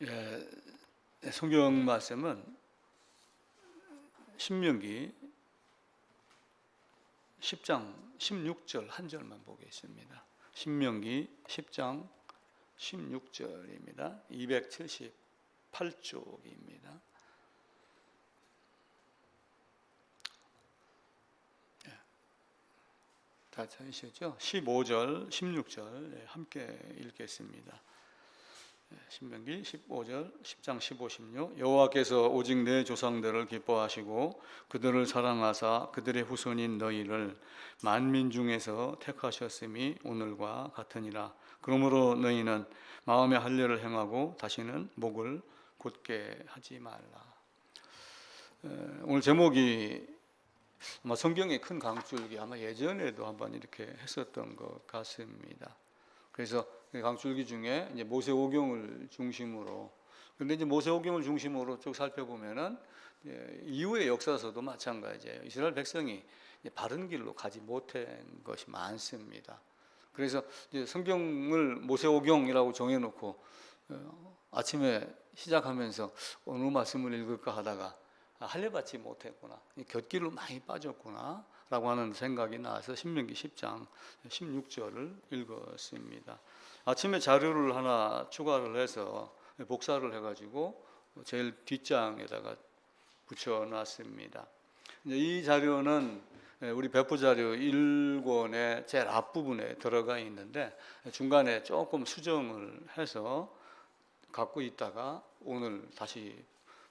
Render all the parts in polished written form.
예, 성경 말씀은 신명기 10장 16절 한 절만 보겠습니다. 신명기 10장 16절입니다. 278쪽입니다. 다 찾으셨죠? 15절, 16절 함께 읽겠습니다. 신명기 15절, 10장 15, 16 여호와께서 오직 내 조상들을 기뻐하시고 그들을 사랑하사 그들의 후손인 너희를 만민 중에서 택하셨음이 오늘과 같으니라. 그러므로 너희는 마음의 할례를 행하고 다시는 목을 곧게 하지 말라. 오늘 제목이 아마 성경의 큰 강줄기, 아마 예전에도 한번 이렇게 했었던 것 같습니다. 그래서 강줄기 중에 이제 모세오경을 중심으로, 근데 이제 모세오경을 중심으로 쭉 살펴보면은 이후의 역사서도 마찬가지예요. 이스라엘 백성이 바른 길로 가지 못한 것이 많습니다. 그래서 이제 성경을 모세오경이라고 정해놓고 아침에 시작하면서 어느 말씀을 읽을까 하다가 할례받지 못했구나, 곁길로 많이 빠졌구나 라고 하는 생각이 나서 신명기 10장 16절을 읽었습니다. 아침에 자료를 하나 추가를 해서 복사를 해가지고 제일 뒷장에다가 붙여놨습니다. 이 자료는 우리 배포 자료 1권의 제일 앞부분에 들어가 있는데 중간에 조금 수정을 해서 갖고 있다가 오늘 다시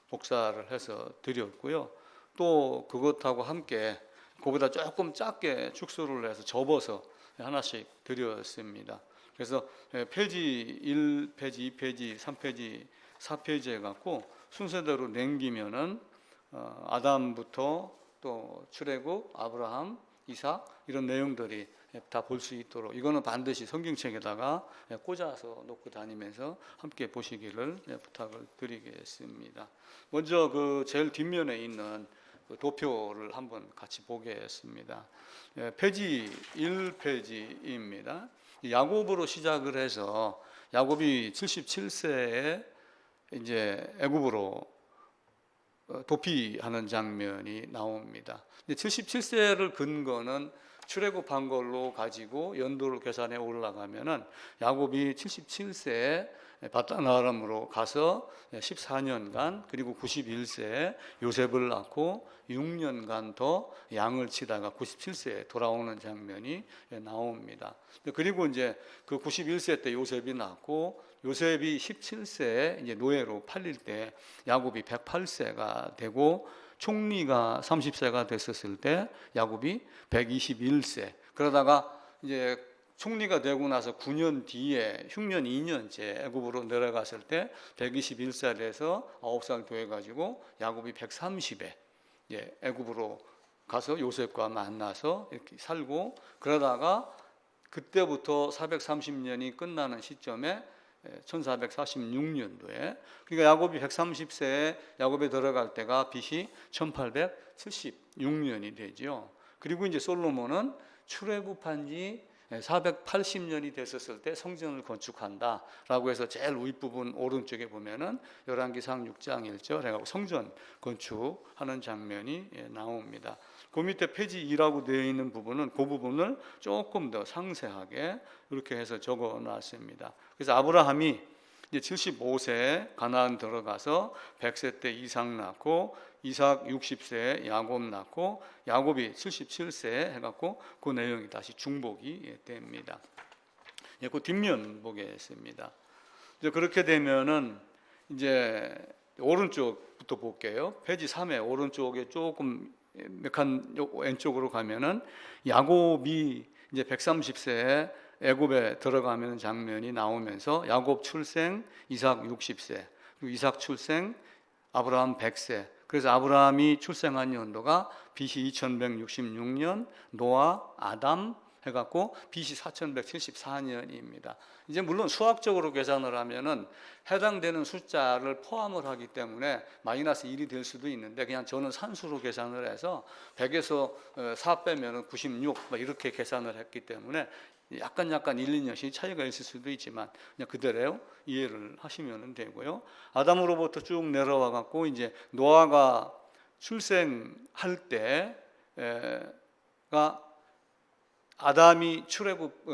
복사를 해서 드렸고요. 또 그것하고 함께 그보다 조금 작게 축소를 해서 접어서 하나씩 드렸습니다. 그래서 페이지 1페이지, 2페이지, 3페이지, 4페이지 해갖고 순서대로 남기면은 아담부터 또 출애굽, 아브라함, 이삭 이런 내용들이 다 볼 수 있도록 이거는 반드시 성경책에다가 꽂아서 놓고 다니면서 함께 보시기를 부탁을 드리겠습니다. 먼저 그 제일 뒷면에 있는 그 도표를 한번 같이 보겠습니다. 페이지 1페이지입니다. 야곱으로 시작을 해서 야곱이 77세에 이제 애굽으로 도피하는 장면이 나옵니다. 77세를 근거는 출애굽한 걸로 가지고 연도를 계산해 올라가면은 야곱이 77세에 바다나람으로 가서 14년간 그리고 91세에 요셉을 낳고 6년간 더 양을 치다가 97세에 돌아오는 장면이 나옵니다. 그리고 이제 그 91세 때 요셉이 낳고 요셉이 17세에 이제 노예로 팔릴 때 야곱이 108세가 되고 총리가 30세가 됐었을 때 야곱이 121세. 그러다가 이제 총리가 되고 나서 9년 뒤에 흉년 2년째 애굽으로 내려갔을 때 121세 돼서 9살 돼 가지고 야곱이 130에 애굽으로 가서 요셉과 만나서 이렇게 살고 그러다가 그때부터 430년이 끝나는 시점에 1446년도에 그러니까 야곱이 130세에 야곱에 들어갈 때가 BC 1876년이 되죠. 그리고 이제 솔로몬은 출애굽한 지 480년이 됐었을 때 성전을 건축한다라고 해서 제일 윗부분 오른쪽에 보면은 열왕기상 6장 1절 해가지고 성전 건축하는 장면이 나옵니다. 그 밑에 페이지 2라고 되어 있는 부분은 그 부분을 조금 더 상세하게 이렇게 해서 적어 놨습니다. 그래서 아브라함이 이제 75세에 가나안 들어가서 100세 때 이삭 낳고 이삭 60세에 야곱 낳고 야곱이 77세에 해갖고 그 내용이 다시 중복이 됩니다. 그 뒷면 보겠습니다. 이제 그렇게 되면은 이제 오른쪽부터 볼게요. 페이지 3에 오른쪽에 조금 몇 칸 왼쪽으로 가면은 야곱이 이제 130세에 애굽에 들어가면 장면이 나오면서 야곱 출생 이삭 60세 그리고 이삭 출생 아브라함 100세. 그래서 아브라함이 출생한 연도가 BC 2166년, 노아, 아담 해갖고 BC 4174년입니다. 이제 물론 수학적으로 계산을 하면은 해당되는 숫자를 포함을 하기 때문에 마이너스 1이 될 수도 있는데 그냥 저는 산수로 계산을 해서 100에서 4 빼면은 96 이렇게 계산을 했기 때문에 약간 1, 2년씩 차이가 있을 수도 있지만 그냥 그대로 이해를 하시면 되고요. 아담으로부터 쭉 내려와 갖고 이제 노아가 출생할 때가 아담이 출애굽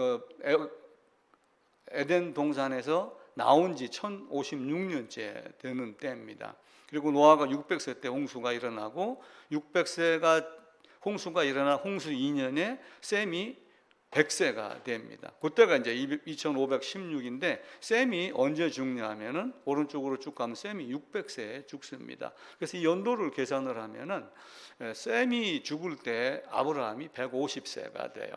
에덴 동산에서 나온 지 1056년째 되는 때입니다. 그리고 노아가 600세 때 홍수가 일어나고 600세가 홍수가 일어나 홍수 2년에 셈이 100세가 됩니다. 그때가 이제 2516인데 셈이 언제 죽냐면은 오른쪽으로 쭉 가면 셈이 600세에 죽습니다. 그래서 이 연도를 계산을 하면은 셈이 죽을 때 아브라함이 150세가 돼요.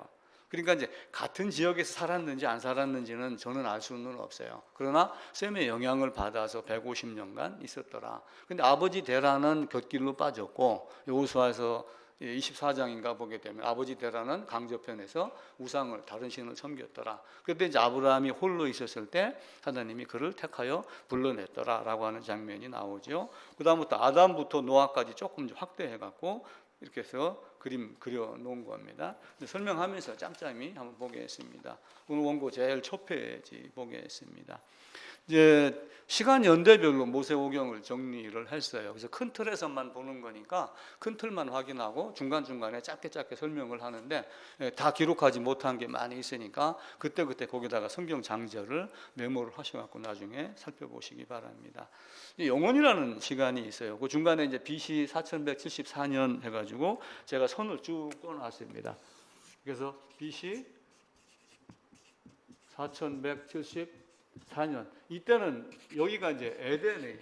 그러니까 이제 같은 지역에서 살았는지 안 살았는지는 저는 알 수는 없어요. 그러나 셈의 영향을 받아서 150년간 있었더라. 근데 아버지 데라는 곁길로 빠졌고 여호수아에서 24장인가 보게 되면 아버지 데라는 강저편에서 우상을 다른 신을 섬겼더라. 그때 이제 아브라함이 홀로 있었을 때 하나님이 그를 택하여 불러냈더라라고 하는 장면이 나오죠. 그다음부터 아담부터 노아까지 조금 확대해 갖고 이렇게 해서 그림 그려 놓은 겁니다. 설명하면서 짬짬이 한번 보겠습니다. 오늘 원고 제일 첫 페이지 보겠습니다. 이제 시간 연대별로 모세오경을 정리를 했어요. 그래서 큰 틀에서만 보는 거니까 큰 틀만 확인하고 중간중간에 짧게 설명을 하는데 다 기록하지 못한 게 많이 있으니까 그때 거기다가 성경 장절을 메모를 하셔갖고 나중에 살펴보시기 바랍니다. 영원이라는 시간이 있어요. 그 중간에 이제 BC 4174년 해가지고 제가 선을 쭉 떠놨습니다. 그래서 BC 4174년 이때는 여기가 이제 에덴의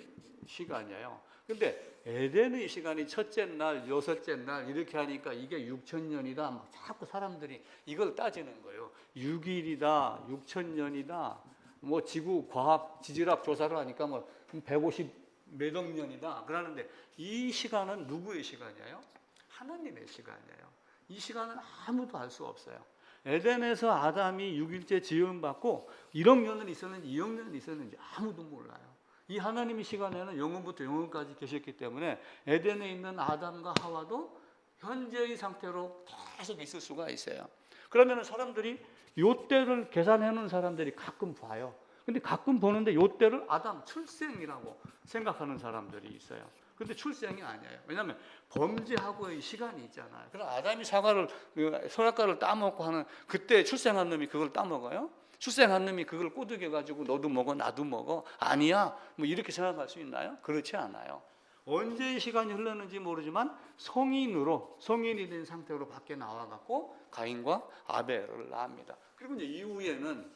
시간이에요. 근데 에덴의 시간이 첫째 날, 여섯째 날 이렇게 하니까 이게 6,000년이다. 막 자꾸 사람들이 이걸 따지는 거예요. 6일이다, 6,000년이다. 뭐 지구 과학 지질학 조사를 하니까 뭐 150 몇억 년이다. 그러는데 이 시간은 누구의 시간이에요? 하나님의 시간이에요. 이 시간은 아무도 알 수 없어요. 에덴에서 아담이 6일째 지음받고 1억 년은 있었는지 2억 년은 있었는지 아무도 몰라요. 이 하나님의 시간에는 영원부터 영원까지 계셨기 때문에 에덴에 있는 아담과 하와도 현재의 상태로 계속 있을 수가 있어요. 그러면 사람들이 요때를 계산해 놓은 사람들이 가끔 봐요. 근데 가끔 보는데 요때를 아담 출생이라고 생각하는 사람들이 있어요. 근데 출생이 아니에요. 왜냐하면 범죄하고의 시간이 있잖아요. 그럼 아담이 선악과를 따먹고 하는 그때 출생한 놈이 그걸 따먹어요? 출생한 놈이 그걸 꼬드겨 가지고 너도 먹어 나도 먹어 아니야 뭐 이렇게 생각할 수 있나요? 그렇지 않아요. 언제 시간이 흘렀는지 모르지만 성인이 된 상태로 밖에 나와 갖고 가인과 아벨을 낳습니다. 그리고 이제 이후에는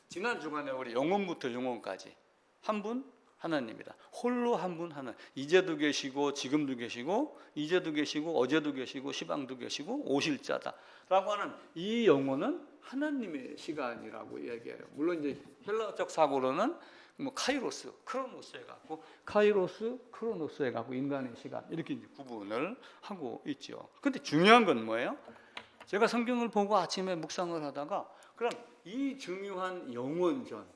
지난 주간에 우리 영원부터 영원까지 한 분 하나님입니다. 홀로 한 분 하나. 이제도 계시고 지금도 계시고 이제도 계시고 어제도 계시고 시방도 계시고 오실 자다라고 하는 이 영혼은 하나님의 시간이라고 얘기해요. 물론 이제 헬라적 사고로는 뭐 카이로스, 크로노스에 갖고 카이로스, 크로노스에 갖고 인간의 시간 이렇게 이제 구분을 하고 있죠. 근데 중요한 건 뭐예요? 제가 성경을 보고 아침에 묵상을 하다가 그럼 이 중요한 영원전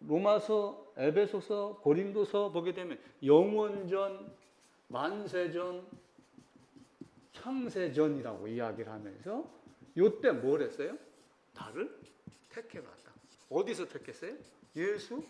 로마서, 에베소서, 고린도서 보게 되면 영원전, 만세전, 창세전이라고 이야기를 하면서 요때 뭘 했어요? 나를 택해봤다. 어디서 택했어요? 예수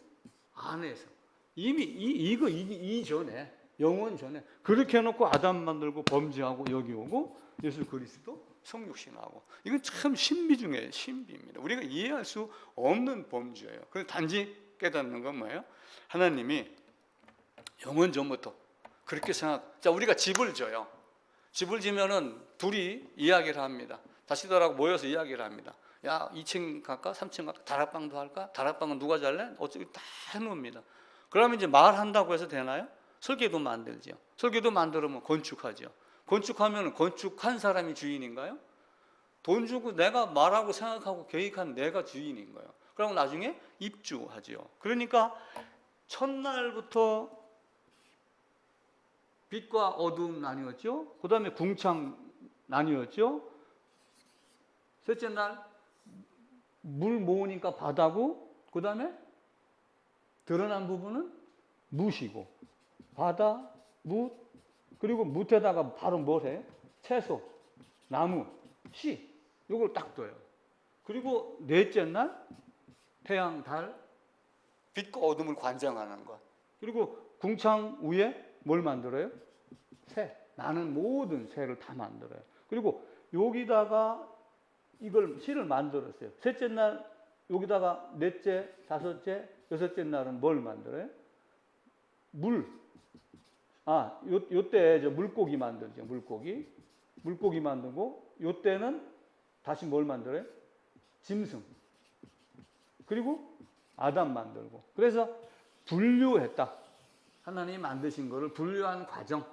안에서. 이미 이 전에 영원 전에 그렇게 해놓고 아담 만들고 범죄하고 여기 오고 예수 그리스도 성육신하고 이건 참 신비 중에 신비입니다. 우리가 이해할 수 없는 범주예요. 그래서 단지 깨닫는 건 뭐예요? 하나님이 영원 전부터 그렇게 자, 우리가 집을 져요. 집을 지면은 둘이 이야기를 합니다. 자식들하고 모여서 이야기를 합니다. 야, 2층 갈까? 3층 갈까? 다락방도 할까? 다락방은 누가 잘래? 어차피 다 해놓습니다. 그러면 이제 말한다고 해서 되나요? 설계도 만들죠. 설계도 만들면 건축하죠. 건축하면 건축한 사람이 주인인가요? 돈 주고 내가 말하고 생각하고 계획한 내가 주인인 거예요. 그럼 나중에 입주하죠. 그러니까 첫날부터 빛과 어두움 나뉘었죠. 그 다음에 궁창 나뉘었죠. 셋째 날 물 모으니까 바다고, 그 다음에 드러난 부분은 뭇이고, 바다, 뭇, 그리고 뭇에다가 바로 뭘 해? 채소, 나무, 씨. 요걸 딱 둬요. 그리고 넷째 날 태양, 달, 빛과 어둠을 관장하는 것. 그리고 궁창 위에 뭘 만들어요? 새. 나는 모든 새를 다 만들어요. 그리고 여기다가 이걸 실을 만들었어요. 셋째 날 여기다가 넷째, 다섯째, 여섯째 날은 뭘 만들어요? 물. 요때 물고기 만들죠. 물고기 만들고 요때는 다시 뭘 만들어요? 짐승. 그리고 아담 만들고. 그래서 분류했다. 하나님이 만드신 거를 분류한 과정,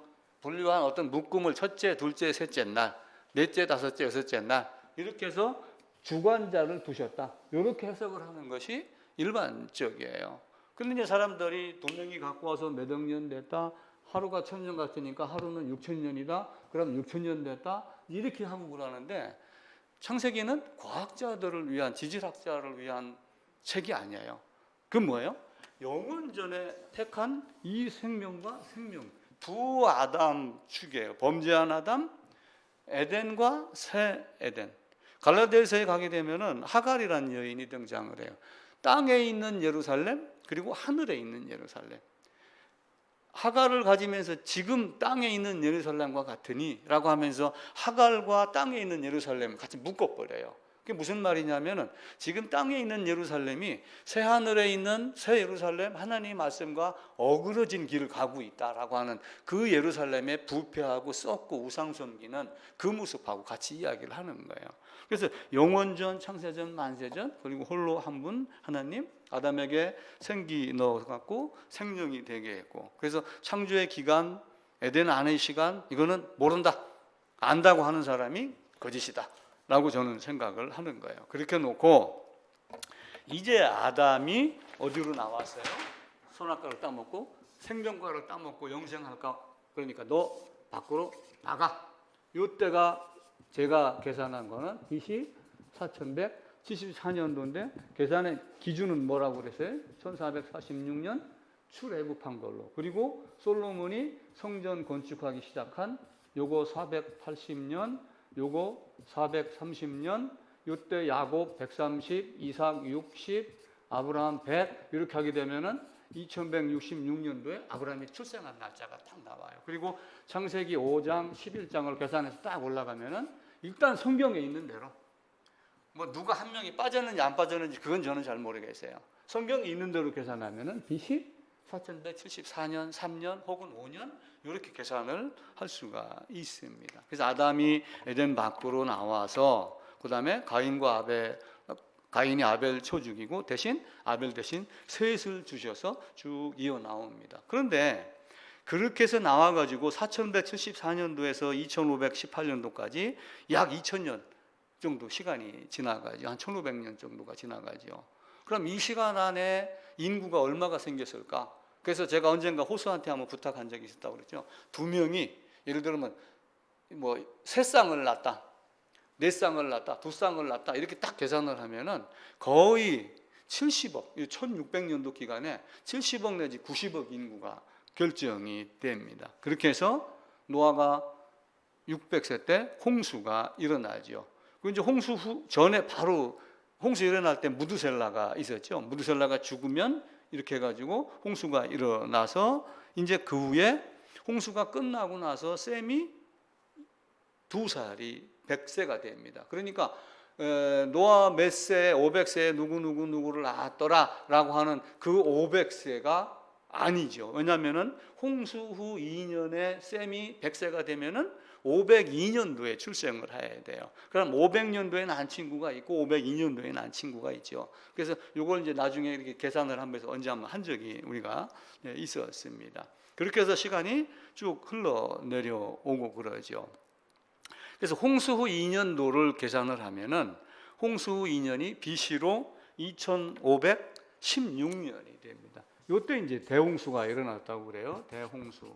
분류한 어떤 묶음을 첫째, 둘째, 셋째 날, 넷째, 다섯째, 여섯째 날 이렇게 해서 주관자를 두셨다. 이렇게 해석을 하는 것이 일반적이에요. 근데 이제 사람들이 두 명이 갖고 와서 몇 억 년 됐다. 하루가 1000년 같으니까 하루는 6000년이다. 그럼 6000년 됐다. 이렇게 하고 그러는데 창세기는 과학자들을 위한, 지질학자를 위한 책이 아니에요. 그 뭐예요? 영원전에 택한 이 생명과 생명, 두 아담 축이에요. 범죄한 아담, 에덴과 새 에덴. 갈라디아서에 가게 되면은 하갈이라는 여인이 등장을 해요. 땅에 있는 예루살렘, 그리고 하늘에 있는 예루살렘. 하갈을 가지면서 지금 땅에 있는 예루살렘과 같으니 라고 하면서 하갈과 땅에 있는 예루살렘을 같이 묶어버려요. 그게 무슨 말이냐면은 지금 땅에 있는 예루살렘이 새 하늘에 있는 새 예루살렘, 하나님의 말씀과 어그러진 길을 가고 있다라고 하는 그 예루살렘에 부패하고 썩고 우상 섬기는 그 모습하고 같이 이야기를 하는 거예요. 그래서 영원전, 창세전, 만세전, 그리고 홀로 한 분 하나님 아담에게 생기 넣어갖고 생명이 되게 했고, 그래서 창조의 기간, 에덴 안의 시간, 이거는 모른다, 안다고 하는 사람이 거짓이다 라고 저는 생각을 하는 거예요. 그렇게 놓고 이제 아담이 어디로 나왔어요? 선악과를 따먹고 생명과를 따먹고 영생할까? 그러니까 너 밖으로 나가. 이때가 제가 계산한 거는 BC 4174년도인데 계산의 기준은 뭐라고 그랬어요? 1446년 출애굽한 걸로. 그리고 솔로몬이 성전 건축하기 시작한 요거 480년, 요거 430년, 요때 야곱 130, 이삭 60, 아브라함 100 이렇게 하게 되면은 2166년도에 아브라함이 출생한 날짜가 딱 나와요. 그리고 창세기 5장, 11장을 계산해서 딱 올라가면은 일단 성경에 있는 대로 뭐 누가 한 명이 빠졌는지 안 빠졌는지 그건 저는 잘 모르겠어요. 성경에 있는 대로 계산하면은 BC 4174년, 3년 혹은 5년 이렇게 계산을 할 수가 있습니다. 그래서 아담이 에덴 밖으로 나와서 그 다음에 가인이 아벨 쳐 죽이고 대신 아벨 대신 셋을 주셔서 쭉 이어 나옵니다. 그런데 그렇게 해서 나와가지고 4174년도에서 2518년도까지 약 2000년 정도 시간이 지나가죠. 한 1500년 정도가 지나가죠. 그럼 이 시간 안에 인구가 얼마가 생겼을까? 그래서 제가 언젠가 호수한테 한번 부탁한 적이 있었다고 그랬죠. 두 명이 예를 들면 뭐 세 쌍을 낳았다, 네 쌍을 낳았다, 두 쌍을 낳았다 이렇게 딱 계산을 하면은 거의 70억, 1600년도 기간에 70억 내지 90억 인구가 결정이 됩니다. 그렇게 해서 노아가 600세 때 홍수가 일어나죠. 그 이제 홍수 후 전에 바로 홍수 일어날 때 무드셀라가 있었죠. 무드셀라가 죽으면 이렇게 해가지고 홍수가 일어나서 이제 그 후에 홍수가 끝나고 나서 셈이 2살이 100세가 됩니다. 그러니까 노아 몇 세, 500세에 누구를 낳았더라 라고 하는 그 500세가 아니죠. 왜냐하면 홍수 후 2년에 셈이 100세가 되면은 502년도에 출생을 해야 돼요. 그럼 500년도에 난 친구가 있고 502년도에 난 친구가 있죠. 그래서 이걸 이제 나중에 이렇게 계산을 하면서 언제 한번 한 적이 우리가 있었습니다. 그렇게 해서 시간이 쭉 흘러 내려오고 그러죠. 그래서 홍수 후 2년도를 계산을 하면은 홍수 후 2년이 BC로 2516년이 됩니다. 이때 이제 대홍수가 일어났다고 그래요. 대홍수.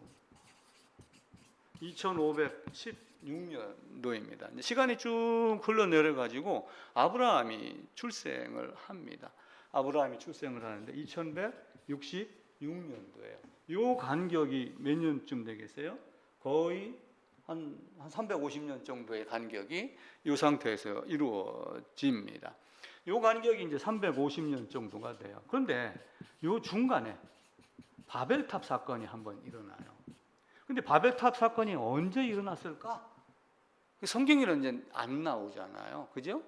2516년도입니다. 이제 시간이 쭉 흘러내려 가지고 아브라함이 출생을 합니다. 아브라함이 출생을 하는데 2166년도예요. 요 간격이 몇 년쯤 되겠어요? 거의 한 350년 정도의 간격이 이 상태에서 이루어집니다. 이 간격이 이제 350년 정도가 돼요. 그런데 이 중간에 바벨탑 사건이 한번 일어나요. 근데 바벨탑 사건이 언제 일어났을까? 성경에는 이제 안 나오잖아요. 그죠?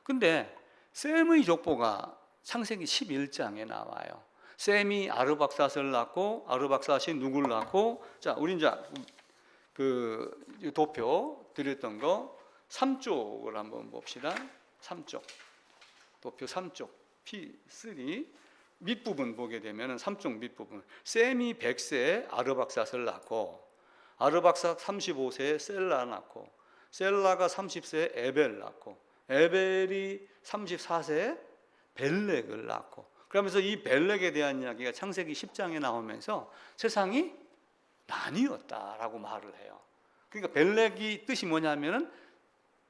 근데 셈의 족보가 창세기 11장에 나와요. 셈이 아르박삿을 낳고 아르박삿이 누구를 낳고, 자, 우리 이제 그 도표 드렸던 거 3쪽을 한번 봅시다. 3쪽. 도표 3쪽. P3 밑부분 보게 되면 3쪽 밑부분. 셈이 100세에 아르박삿을 낳고 아르박삿 35세에 셀라 낳고 셀라가 30세에 에벨 낳고 에벨이 34세에 벨렉을 낳고, 그러면서 이 벨렉에 대한 이야기가 창세기 10장에 나오면서 세상이 나뉘었다라고 말을 해요. 그러니까 벨렉이 뜻이 뭐냐면은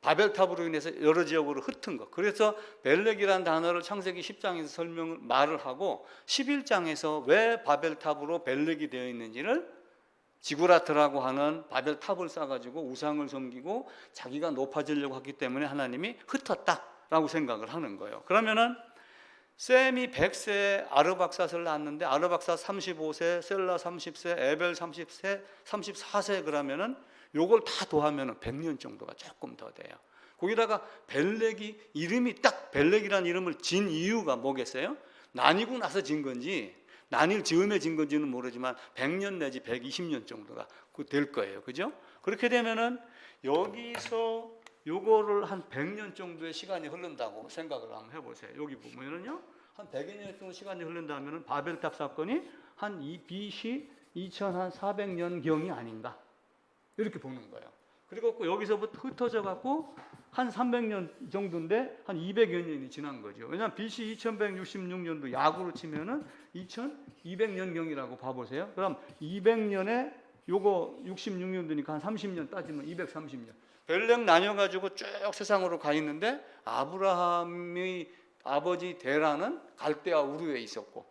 바벨탑으로 인해서 여러 지역으로 흩은 것. 그래서 벨렉이라는 단어를 창세기 10장에서 말을 하고 11장에서 왜 바벨탑으로 벨렉이 되어 있는지를 지구라트라고 하는 바벨탑을 쌓아가지고 우상을 섬기고 자기가 높아지려고 했기 때문에 하나님이 흩었다라고 생각을 하는 거예요. 그러면은 셈이 100세에 아르박삿을 낳았는데 아르박삿 35세, 셀라 30세, 에벨 30세, 34세 그러면은 요걸 다 더하면은 100년 정도가 조금 더 돼요. 거기다가 벨렉이 이름이 딱 벨렉이라는 이름을 진 이유가 뭐겠어요? 나뉘고 나서 진 건지 난일 즈음에 진 건지는 모르지만 100년 내지 120년 정도가 될 거예요. 그죠? 그렇게 되면은 여기서 요거를 한 100년 정도의 시간이 흐른다고 생각을 한번 해보세요. 여기 보면은요, 한 100여 년 정도 시간이 흐른다면은 바벨탑 사건이 한 BC 2400년 경이 아닌가 이렇게 보는 거예요. 그리고 여기서부터 흩어져 갖고 한 300년 정도인데 한 200여 년이 지난 거죠. 왜냐하면 BC 2166년도 야구로 치면은 2200년경이라고 봐보세요. 그럼 200년에 요거 66년도니까 한 30년 따지면 230년. 벨렉 나뉘어가지고 쭉 세상으로 가 있는데 아브라함의 아버지 데라는 갈대아 우르에 있었고,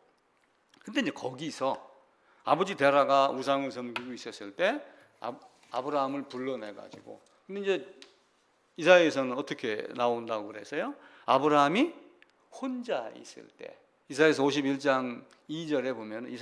근데 이제 거기서 아버지 데라가 우상을 섬기고 있었을 때 아브라함을 불러내가지고, 근데 이제 이사야에서는 어떻게 나온다고 그래서요? 아브라함이 혼자 있을 때, 이사야서 51장 2절에 보면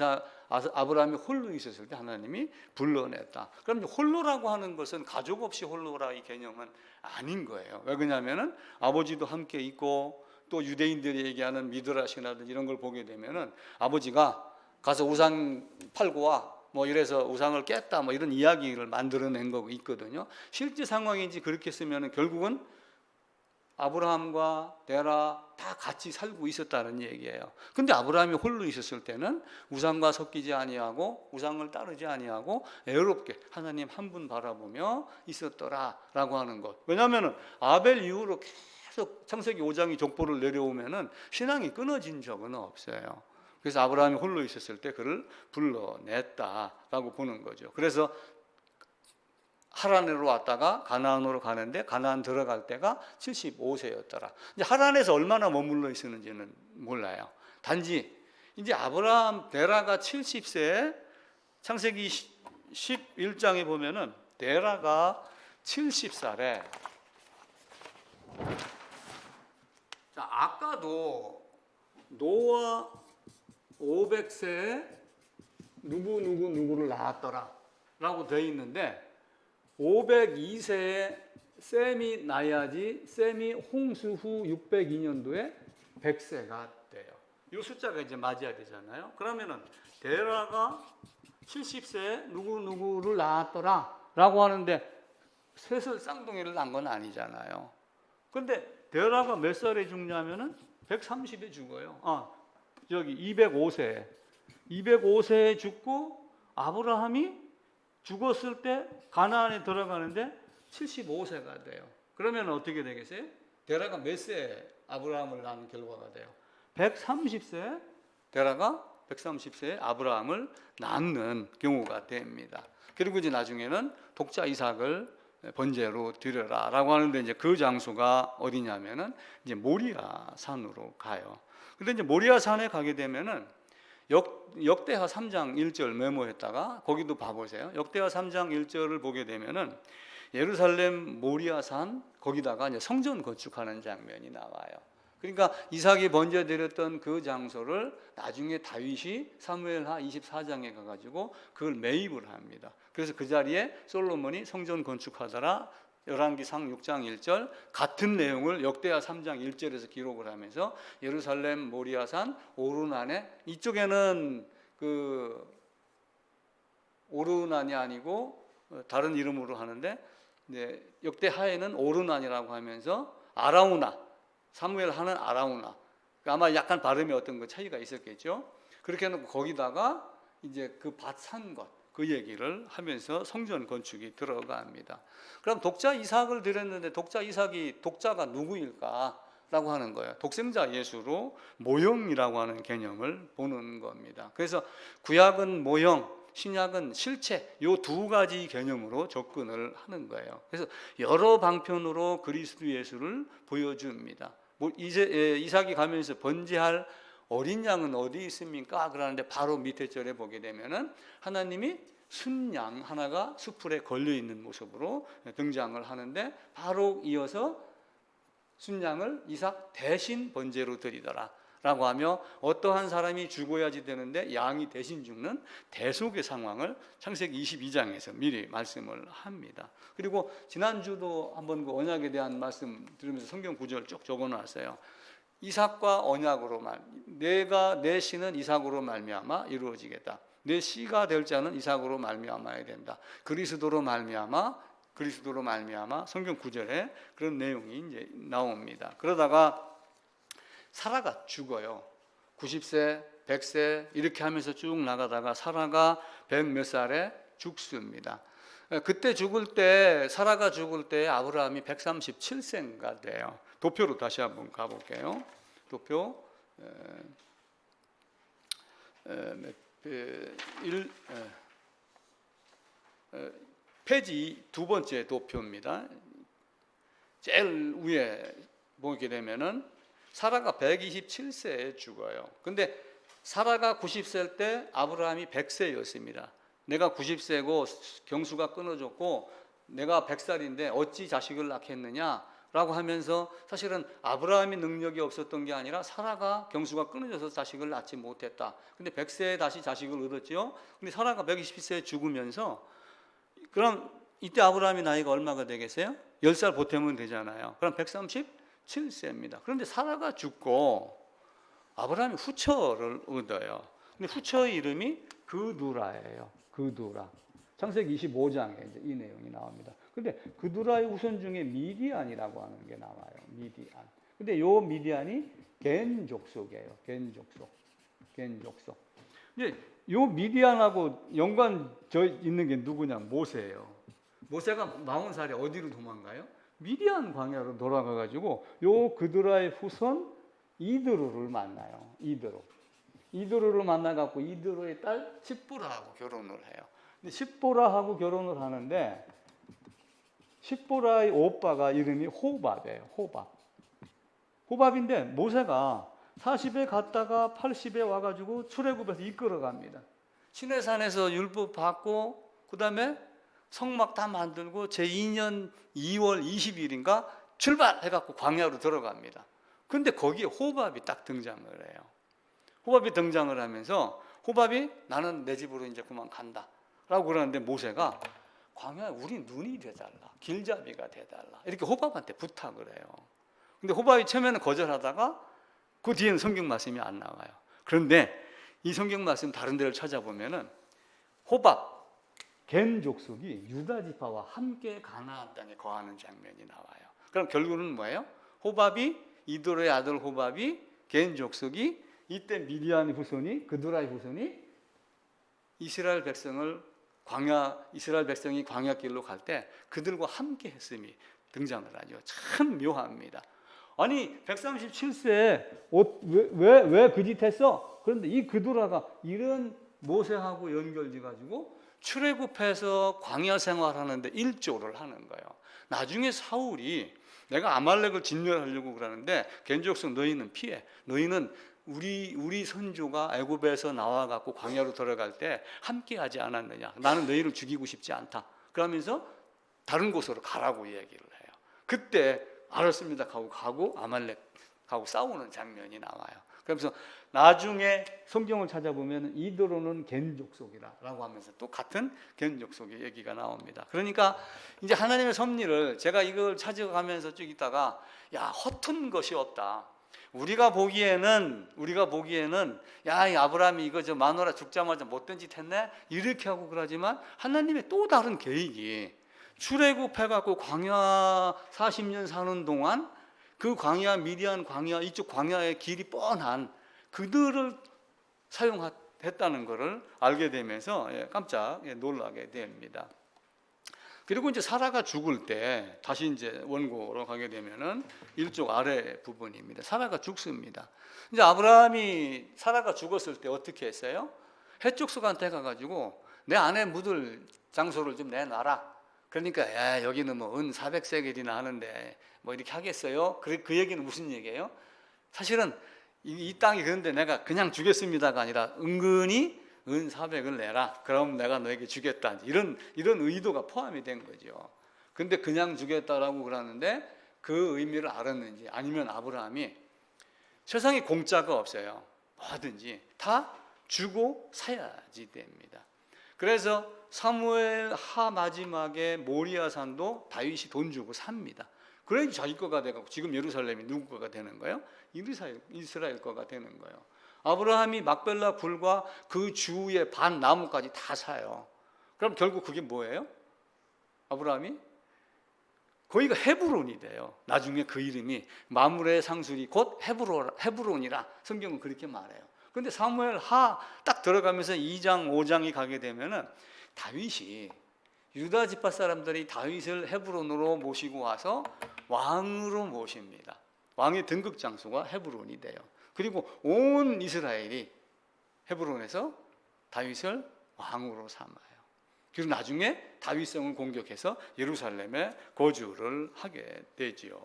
아브라함이 홀로 있었을 때 하나님이 불러냈다. 그럼 홀로라고 하는 것은 가족 없이 홀로라 이 개념은 아닌 거예요. 왜 그러냐면은 아버지도 함께 있고, 또 유대인들이 얘기하는 미드라시라든지 이런 걸 보게 되면은 아버지가 가서 우상 팔고 와 뭐 이래서 우상을 깼다 뭐 이런 이야기를 만들어낸 거고 있거든요. 실제 상황인지 그렇게 쓰면은 결국은 아브라함과 데라 다 같이 살고 있었다는 얘기예요. 근데 아브라함이 홀로 있었을 때는 우상과 섞이지 아니하고 우상을 따르지 아니하고 애롭게 하나님 한 분 바라보며 있었더라라고 하는 것. 왜냐하면은 아벨 이후로 계속 창세기 5장이 족보를 내려오면은 신앙이 끊어진 적은 없어요. 그래서 아브라함이 홀로 있었을 때 그를 불러냈다라고 보는 거죠. 그래서 하란으로 왔다가 가나안으로 가는데 가나안 들어갈 때가 75세였더라. 이제 하란에서 얼마나 머물러 있었는지는 몰라요. 단지 이제 아브라함 데라가 70세에 창세기 11장에 보면은 데라가 70살에, 자, 아까도 노아 500세에 누구를 낳았더라 라고 되어 있는데 502세에 셈이 나야지 셈이 홍수 후 602년도에 100세가 돼요. 이 숫자가 이제 맞아야 되잖아요. 그러면은 데라가 70세에 누구를 낳았더라 라고 하는데 셋을 쌍둥이를 낳은 건 아니잖아요. 근데 데라가 몇 살에 죽냐면은 130에 죽어요. 여기 205세에 죽고 아브라함이 죽었을 때 가나안에 들어가는데 75세가 돼요. 그러면 어떻게 되겠어요? 데라가 몇 세에 아브라함을 낳는 결과가 돼요? 130세, 데라가 130세에 아브라함을 낳는 경우가 됩니다. 그리고 이제 나중에는 독자 이삭을 번제로 드려라라고 하는데 이제 그 장소가 어디냐면은 이제 모리아 산으로 가요. 근데 이제 모리아 산에 가게 되면은 역대하 3장 1절 메모했다가 거기도 봐보세요. 역대하 3장 1절을 보게 되면은 예루살렘 모리아산 거기다가 이제 성전 건축하는 장면이 나와요. 그러니까 이삭이 번제 드렸던 그 장소를 나중에 다윗이 사무엘하 24장에 가가지고 그걸 매입을 합니다. 그래서 그 자리에 솔로몬이 성전 건축하더라. 열왕기상 6장 1절 같은 내용을 역대하 3장 1절에서 기록을 하면서 예루살렘 모리아산 오르난에, 이쪽에는 그 오르난이 아니고 다른 이름으로 하는데 역대하에는 오르난이라고 하면서 아라우나, 사무엘 하는 아라우나, 아마 약간 발음이 어떤 그 차이가 있었겠죠. 그렇게 해놓고 거기다가 이제 그 밭 산 것, 그 얘기를 하면서 성전 건축이 들어갑니다. 그럼 독자 이삭을 드렸는데 독자 이삭이 독자가 누구일까라고 하는 거예요. 독생자 예수로 모형이라고 하는 개념을 보는 겁니다. 그래서 구약은 모형, 신약은 실체, 요 두 가지 개념으로 접근을 하는 거예요. 그래서 여러 방편으로 그리스도 예수를 보여줍니다. 이삭이 가면서 번제할 어린 양은 어디 있습니까? 그러는데 바로 밑에 절에 보게 되면은 하나님이 순양 하나가 수풀에 걸려 있는 모습으로 등장을 하는데, 바로 이어서 순양을 이삭 대신 번제로 드리더라 라고 하며 어떠한 사람이 죽어야지 되는데 양이 대신 죽는 대속의 상황을 창세기 22장에서 미리 말씀을 합니다. 그리고 지난주도 한번 그 언약에 대한 말씀 들으면서 성경 구절 쭉 적어놨어요. 이삭과 언약으로만, 내 씨는 이삭으로 말미암아 이루어지겠다. 내 씨가 될 자는 이삭으로 말미암아야 된다. 그리스도로 말미암아 성경 구절에 그런 내용이 이제 나옵니다. 그러다가 사라가 죽어요. 90세, 100세 이렇게 하면서 쭉 나가다가 사라가 100 몇 살에 죽습니다. 그때 사라가 죽을 때 아브라함이 137세인가 돼요. 도표로 다시 한번 가볼게요. 도표 페이지 두 번째 도표입니다. 제일 위에 보게 되면은 사라가 127세에 죽어요. 근데 사라가 90세일 때 아브라함이 100세였습니다. 내가 90세고 경수가 끊어졌고 내가 100살인데 어찌 자식을 낳겠느냐라고 하면서 사실은 아브라함이 능력이 없었던 게 아니라 사라가 경수가 끊어져서 자식을 낳지 못했다. 근데 100세에 다시 자식을 얻었죠. 근데 사라가 120세에 죽으면서, 그럼 이때 아브라함이 나이가 얼마가 되겠어요? 10살 보태면 되잖아요. 그럼 137세입니다. 그런데 사라가 죽고 아브라함이 후처를 얻어요. 근데 후처의 이름이 그두라예요. 그두라. 창세기 25장에 이제 이 내용이 나옵니다. 근데 그두라의 후손 중에 미디안이라고 하는 게 나와요. 미디안. 근데 요 미디안이 겐 족속이에요. 겐 족속. 이제 요 미디안하고 연관져 있는 게 누구냐? 모세예요. 모세가 40살에 어디로 도망가요? 미디안 광야로 돌아가가지고 요 그두라의 후손 이드로를 만나요. 이드로를 만나갖고 이드로의 딸 십보라하고 결혼을 해요. 근데 십보라하고 결혼을 하는데 십보라의 오빠가 이름이 호밥이에요. 호밥인데 모세가 40에 갔다가 80에 와가지고 출애굽에서 이끌어갑니다. 시내산에서 율법 받고 그 다음에 성막 다 만들고 제2년 2월 20일인가 출발해갖고 광야로 들어갑니다. 근데 거기에 호밥이 딱 등장을 해요. 호밥이 등장을 하면서 호밥이 나는 내 집으로 이제 그만 간다 라고 그러는데 모세가 광야에 우리 눈이 돼달라, 길잡이가 돼달라 이렇게 호밥한테 부탁을 해요. 근데 호밥이 처음에는 거절하다가 그 뒤에는 성경 말씀이 안 나와요. 그런데 이 성경 말씀 다른 데를 찾아보면은 호밥 겐 족속이 유다 지파와 함께 가나안 땅에 거하는 장면이 나와요. 그럼 결국은 뭐예요? 호밥이, 이도로의 아들 호밥이, 겐 족속이, 이때 미디안 후손이, 그두라의 후손이 이스라엘 백성이 광야길로 갈 때 그들과 함께 했음이 등장을 하죠. 참 묘합니다. 아니 137세에 왜 그 짓 했어? 그런데 이 그두라가 이런 모세하고 연결돼 가지고 출애굽해서 광야 생활하는데 일조를 하는 거예요. 나중에 사울이 내가 아말렉을 진멸하려고 그러는데 겐족속 너희는 피해. 너희는 우리 선조가 애굽에서 나와 갖고 광야로 들어갈 때 함께 하지 않았느냐. 나는 너희를 죽이고 싶지 않다. 그러면서 다른 곳으로 가라고 얘기를 해요. 그때 알았습니다 하고 가고 아말렉하고 싸우는 장면이 나와요. 그러면서 나중에 성경을 찾아보면 이더로는 겐 족속이라고 하면서 또 같은 겐 족속의 얘기가 나옵니다. 그러니까 이제 하나님의 섭리를 제가 이걸 찾아가면서 쭉 있다가 야, 허튼 것이 없다. 우리가 보기에는 야, 이 아브라함이 이거 저 마누라 죽자마자 못된 짓 했네 이렇게 하고 그러지만 하나님의 또 다른 계획이 출애굽해갖고 광야 40년 사는 동안 그 광야 미디안 광야 이쪽 광야의 길이 뻔한 그들을 사용했다는 것을 알게 되면서 깜짝 놀라게 됩니다. 그리고 이제 사라가 죽을 때 다시 이제 원고로 가게 되면은 일쪽 아래 부분입니다. 사라가 죽습니다. 이제 아브라함이 사라가 죽었을 때 어떻게 했어요? 해족속한테 가가지고 내 아내 묻을 장소를 좀 내놔라. 그러니까 야, 여기는 뭐 은 400세겔이나 하는데 뭐 이렇게 하겠어요? 그 얘기는 무슨 얘기예요? 사실은 이 땅이 그런데 내가 그냥 주겠습니다가 아니라 은근히 은 400을 내라. 그럼 내가 너에게 주겠다. 이런 의도가 포함이 된 거죠. 근데 그냥 주겠다라고 그러는데 그 의미를 알았는지 아니면 아브라함이 세상에 공짜가 없어요. 뭐든지 다 주고 사야지 됩니다. 그래서 사무엘 하 마지막에 모리아산도 다윗이 돈 주고 삽니다. 그래야지 자기 거가 되고 지금 예루살렘이 누구 거가 되는 거예요? 이스라엘 거가 되는 거예요. 아브라함이 막벨라 굴과 그 주위의 반 나무까지 다 사요. 그럼 결국 그게 뭐예요? 아브라함이 거기가 헤브론이 돼요. 나중에 그 이름이 마므레 상술이 곧 헤브론이라 성경은 그렇게 말해요. 그런데 사무엘 하 딱 들어가면서 2장 5장이 가게 되면은 다윗이 유다 지파 사람들이 다윗을 헤브론으로 모시고 와서 왕으로 모십니다. 왕의 등극 장소가 헤브론이 돼요. 그리고 온 이스라엘이 헤브론에서 다윗을 왕으로 삼아요. 그리고 나중에 다윗성을 공격해서 예루살렘에 거주를 하게 되지요.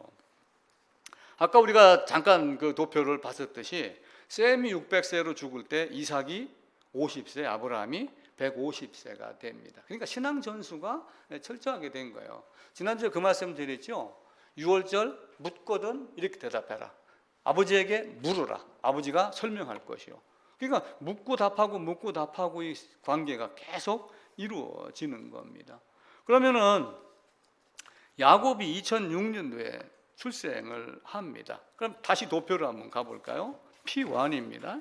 아까 우리가 잠깐 그 도표를 봤었듯이 셈이 600세로 죽을 때 이삭이 50세, 아브라함이 150세가 됩니다. 그러니까 신앙 전수가 철저하게 된 거예요. 지난주에 그 말씀 드렸죠. 6월절 묻거든 이렇게 대답해라. 아버지에게 물으라. 아버지가 설명할 것이요. 그러니까 묻고 답하고의 관계가 계속 이루어지는 겁니다. 그러면은 야곱이 2006년도에 출생을 합니다. 그럼 다시 도표를 한번 가볼까요? P1입니다.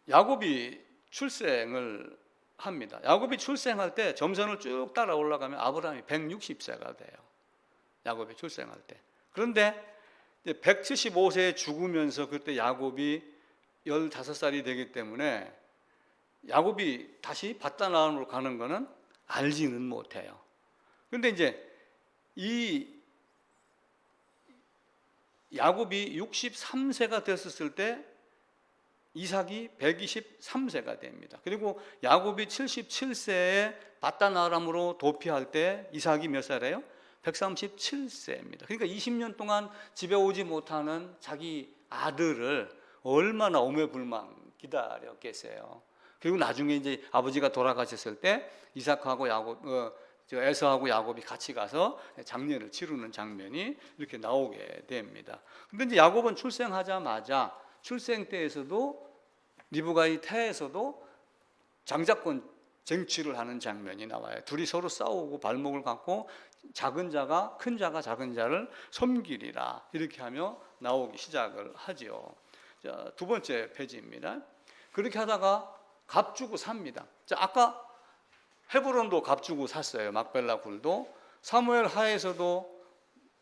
야곱이 출생을 합니다. 야곱이 출생할 때 점선을 쭉 따라 올라가면 아브라함이 160세가 돼요. 야곱이 출생할 때. 그런데 175세에 죽으면서 그때 야곱이 15살이 되기 때문에 야곱이 다시 밧단아람으로 가는 거는 알지는 못해요. 그런데 이제 이 야곱이 63세가 됐었을 때 이삭이 123세가 됩니다. 그리고 야곱이 77세에 밧단아람으로 도피할 때 이삭이 몇 살이에요? 137세입니다. 그러니까 20년 동안 집에 오지 못하는 자기 아들을 얼마나 오매불망 기다렸겠어요. 그리고 나중에 이제 아버지가 돌아가셨을 때 이삭하고 에서하고 야곱이 같이 가서 장례를 치르는 장면이 이렇게 나오게 됩니다. 근데 이제 야곱은 출생하자마자 출생 때에서도 리브가의 태에서도 장자권 쟁취를 하는 장면이 나와요. 둘이 서로 싸우고 발목을 갖고 작은 자가 큰 자가 작은 자를 섬기리라 이렇게 하며 나오기 시작을 하지요. 자, 두 번째 페이지입니다. 그렇게 하다가 값 주고 삽니다. 자, 아까 헤브론도 값 주고 샀어요. 막벨라 굴도 사무엘 하에서도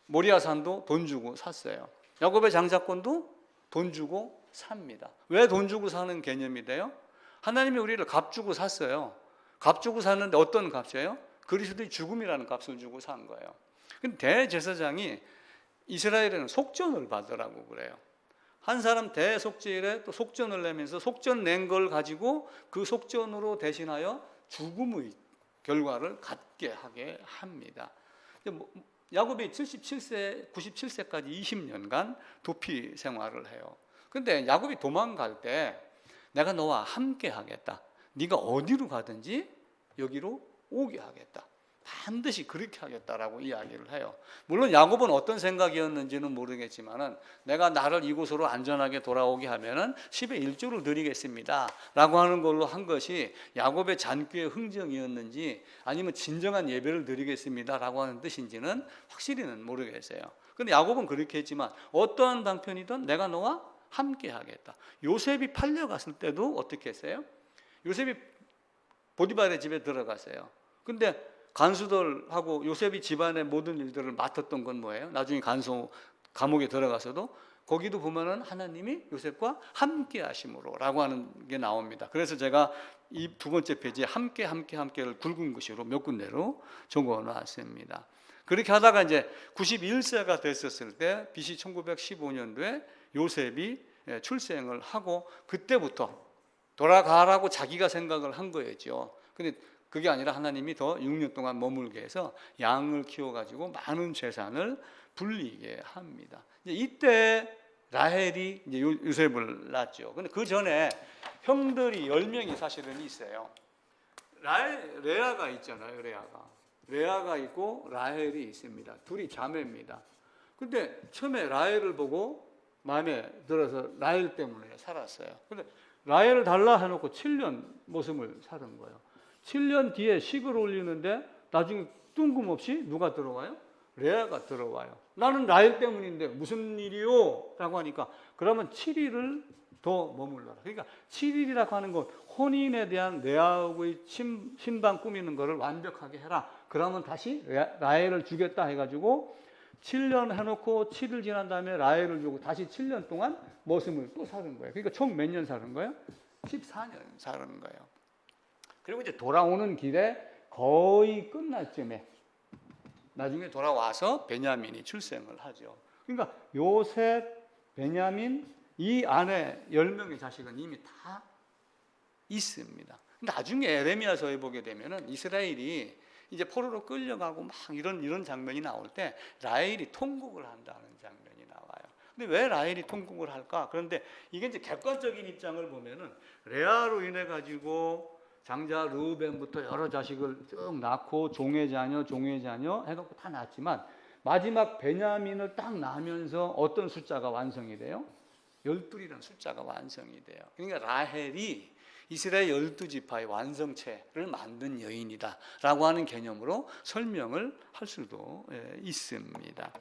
모리아산도 돈 주고 샀어요. 야곱의 장자권도 돈 주고 삽니다. 왜 돈 주고 사는 개념이 돼요? 하나님이 우리를 값 주고 샀어요. 값 주고 샀는데 어떤 값이에요? 그리스도의 죽음이라는 값을 주고 산 거예요. 근데 대제사장이 이스라엘에는 속전을 받으라고 그래요. 한 사람 대속죄일에 또 속전을 내면서 속전 낸 걸 가지고 그 속전으로 대신하여 죽음의 결과를 갖게 하게 합니다. 야곱이 97세까지 20년간 도피 생활을 해요. 근데 야곱이 도망갈 때 내가 너와 함께 하겠다. 네가 어디로 가든지 여기로 오게 하겠다. 반드시 그렇게 하겠다라고 이야기를 해요. 물론 야곱은 어떤 생각이었는지는 모르겠지만은 내가 나를 이곳으로 안전하게 돌아오게 하면은 10의 1조를 드리겠습니다 라고 하는 걸로 한 것이 야곱의 잔꾀의 흥정이었는지 아니면 진정한 예배를 드리겠습니다 라고 하는 뜻인지는 확실히는 모르겠어요. 근데 야곱은 그렇게 했지만 어떠한 방편이든 내가 너와 함께 하겠다. 요셉이 팔려갔을 때도 어떻게 했어요? 요셉이 보디발의 집에 들어갔어요. 근데 간수들하고 요셉이 집안의 모든 일들을 맡았던 건 뭐예요? 나중에 감옥에 들어가서도 거기도 보면은 하나님이 요셉과 함께 하심으로 라고 하는 게 나옵니다. 그래서 제가 이 두 번째 페이지에 함께를 굵은 글씨로 몇 군데로 적어 놨습니다. 그렇게 하다가 이제 91세가 됐었을 때 BC 1915년도에 요셉이 출생을 하고 그때부터 돌아가라고 자기가 생각을 한 거였죠. 근데 그게 아니라 하나님이 더 6년 동안 머물게 해서 양을 키워가지고 많은 재산을 불리게 합니다. 이때 라헬이 이제 요셉을 낳았죠. 근데 그 전에 형들이 10명이 사실은 있어요. 레아가 있잖아요. 레아가 있고 라헬이 있습니다. 둘이 자매입니다. 근데 처음에 라헬을 보고 마음에 들어서 라헬 때문에 살았어요. 근데 라헬을 달라 해놓고 7년 모습을 사는 거예요. 7년 뒤에 식을 올리는데 나중에 뜬금없이 누가 들어와요? 레아가 들어와요. 나는 라헬 때문인데 무슨 일이요? 라고 하니까 그러면 7일을 더 머물러라. 그러니까 7일이라고 하는 건 혼인에 대한 레아의 신방 꾸미는 것을 완벽하게 해라. 그러면 다시 라헬을 주겠다 해가지고 7년 해놓고 7일 지난 다음에 라헬을 주고 다시 7년 동안 머슴을 또 사는 거예요. 그러니까 총 몇 년 사는 거예요? 14년 사는 거예요. 그리고 이제 돌아오는 길에 거의 끝날 쯤에 나중에 돌아와서 베냐민이 출생을 하죠. 그러니까 요셉, 베냐민 이 안에 10명의 자식은 이미 다 있습니다. 나중에 에레미야서에 보게 되면은 이스라엘이 이제 포로로 끌려가고 막 이런 장면이 나올 때 라헬이 통곡을 한다는 장면이 나와요. 근데 왜 라헬이 통곡을 할까? 그런데 이게 이제 객관적인 입장을 보면은 레아로 인해 가지고 장자 르우벤부터 여러 자식을 쭉 낳고 종의 자녀 해갖고 다 낳았지만 마지막 베냐민을 딱 낳으면서 어떤 숫자가 완성이 돼요? 12이라는 숫자가 완성이 돼요. 그러니까 라헬이 이스라엘 12지파의 완성체를 만든 여인이다 라고 하는 개념으로 설명을 할 수도 있습니다.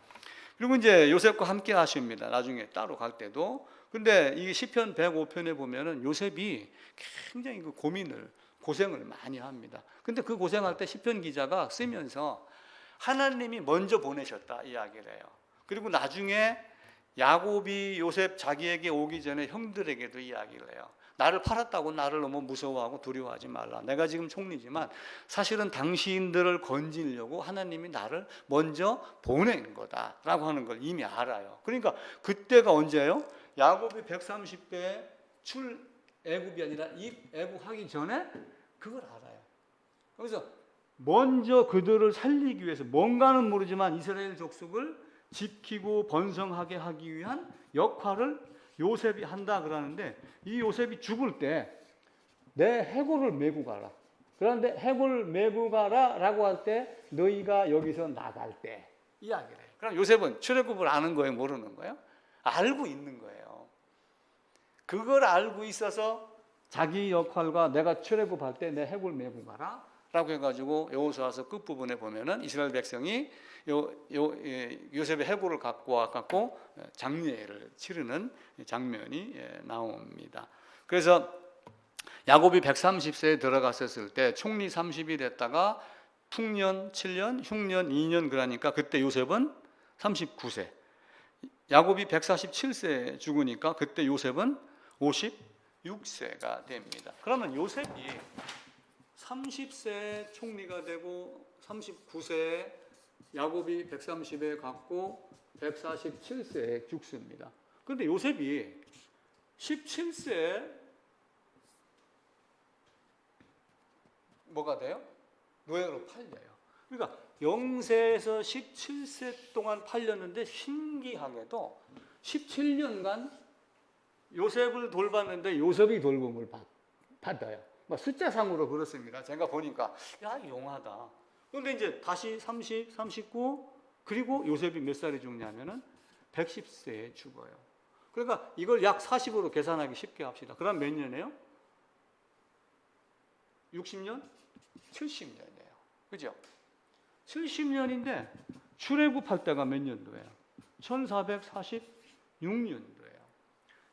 그리고 이제 요셉과 함께 하십니다. 나중에 따로 갈 때도. 근데 이 시편 105편에 보면은 요셉이 굉장히 고생을 많이 합니다. 근데 그 고생할 때 시편 기자가 쓰면서 하나님이 먼저 보내셨다 이야기를 해요. 그리고 나중에 야곱이 요셉 자기에게 오기 전에 형들에게도 이야기를 해요. 나를 팔았다고 나를 너무 무서워하고 두려워하지 말라. 내가 지금 총리지만 사실은 당신들을 건지려고 하나님이 나를 먼저 보낸 거다라고 하는 걸 이미 알아요. 그러니까 그때가 언제예요? 야곱이 130대 애굽이 아니라 애굽하기 전에 그걸 알아요. 그래서 먼저 그들을 살리기 위해서 뭔가는 모르지만 이스라엘 족속을 지키고 번성하게 하기 위한 역할을 요셉이 한다 그러는데 이 요셉이 죽을 때 내 해골을 메고 가라. 그런데 해골 메고 가라라고 할 때 너희가 여기서 나갈 때 이야기를 해요. 그럼 요셉은 출애굽을 아는 거예요, 모르는 거예요? 알고 있는 거예요. 그걸 알고 있어서 자기 역할과 내가 출애굽할 때 내 해골 메고 가라 라고 해가지고 여호수아서 끝부분에 보면은 이스라엘 백성이 요셉의 해골을 갖고 와갖고 장례를 치르는 장면이 나옵니다. 그래서 야곱이 130세에 들어갔었을 때 총리 30이 됐다가 풍년 7년, 흉년 2년 그러니까 그때 요셉은 39세. 야곱이 147세에 죽으니까 그때 요셉은 56세가 됩니다. 그러면 요셉이 30세 총리가 되고 39세 야곱이 130에 갔고 147세에 죽습니다. 그런데 요셉이 17세에 뭐가 돼요? 노예로 팔려요. 그러니까 0세에서 17세 동안 팔렸는데 신기하게도 17년간 요셉을 돌봤는데 요셉이 돌봄을 받아요. 뭐 숫자상으로 그렇습니다. 제가 보니까 야 용하다. 그런데 이제 다시 30, 39 그리고 요셉이 몇 살에 죽냐면은 110세에 죽어요. 그러니까 이걸 약 40으로 계산하기 쉽게 합시다. 그럼 몇 년이에요? 60년? 70년이에요. 그죠? 70년인데 출애굽할 때가 몇 년도예요? 1446년도예요.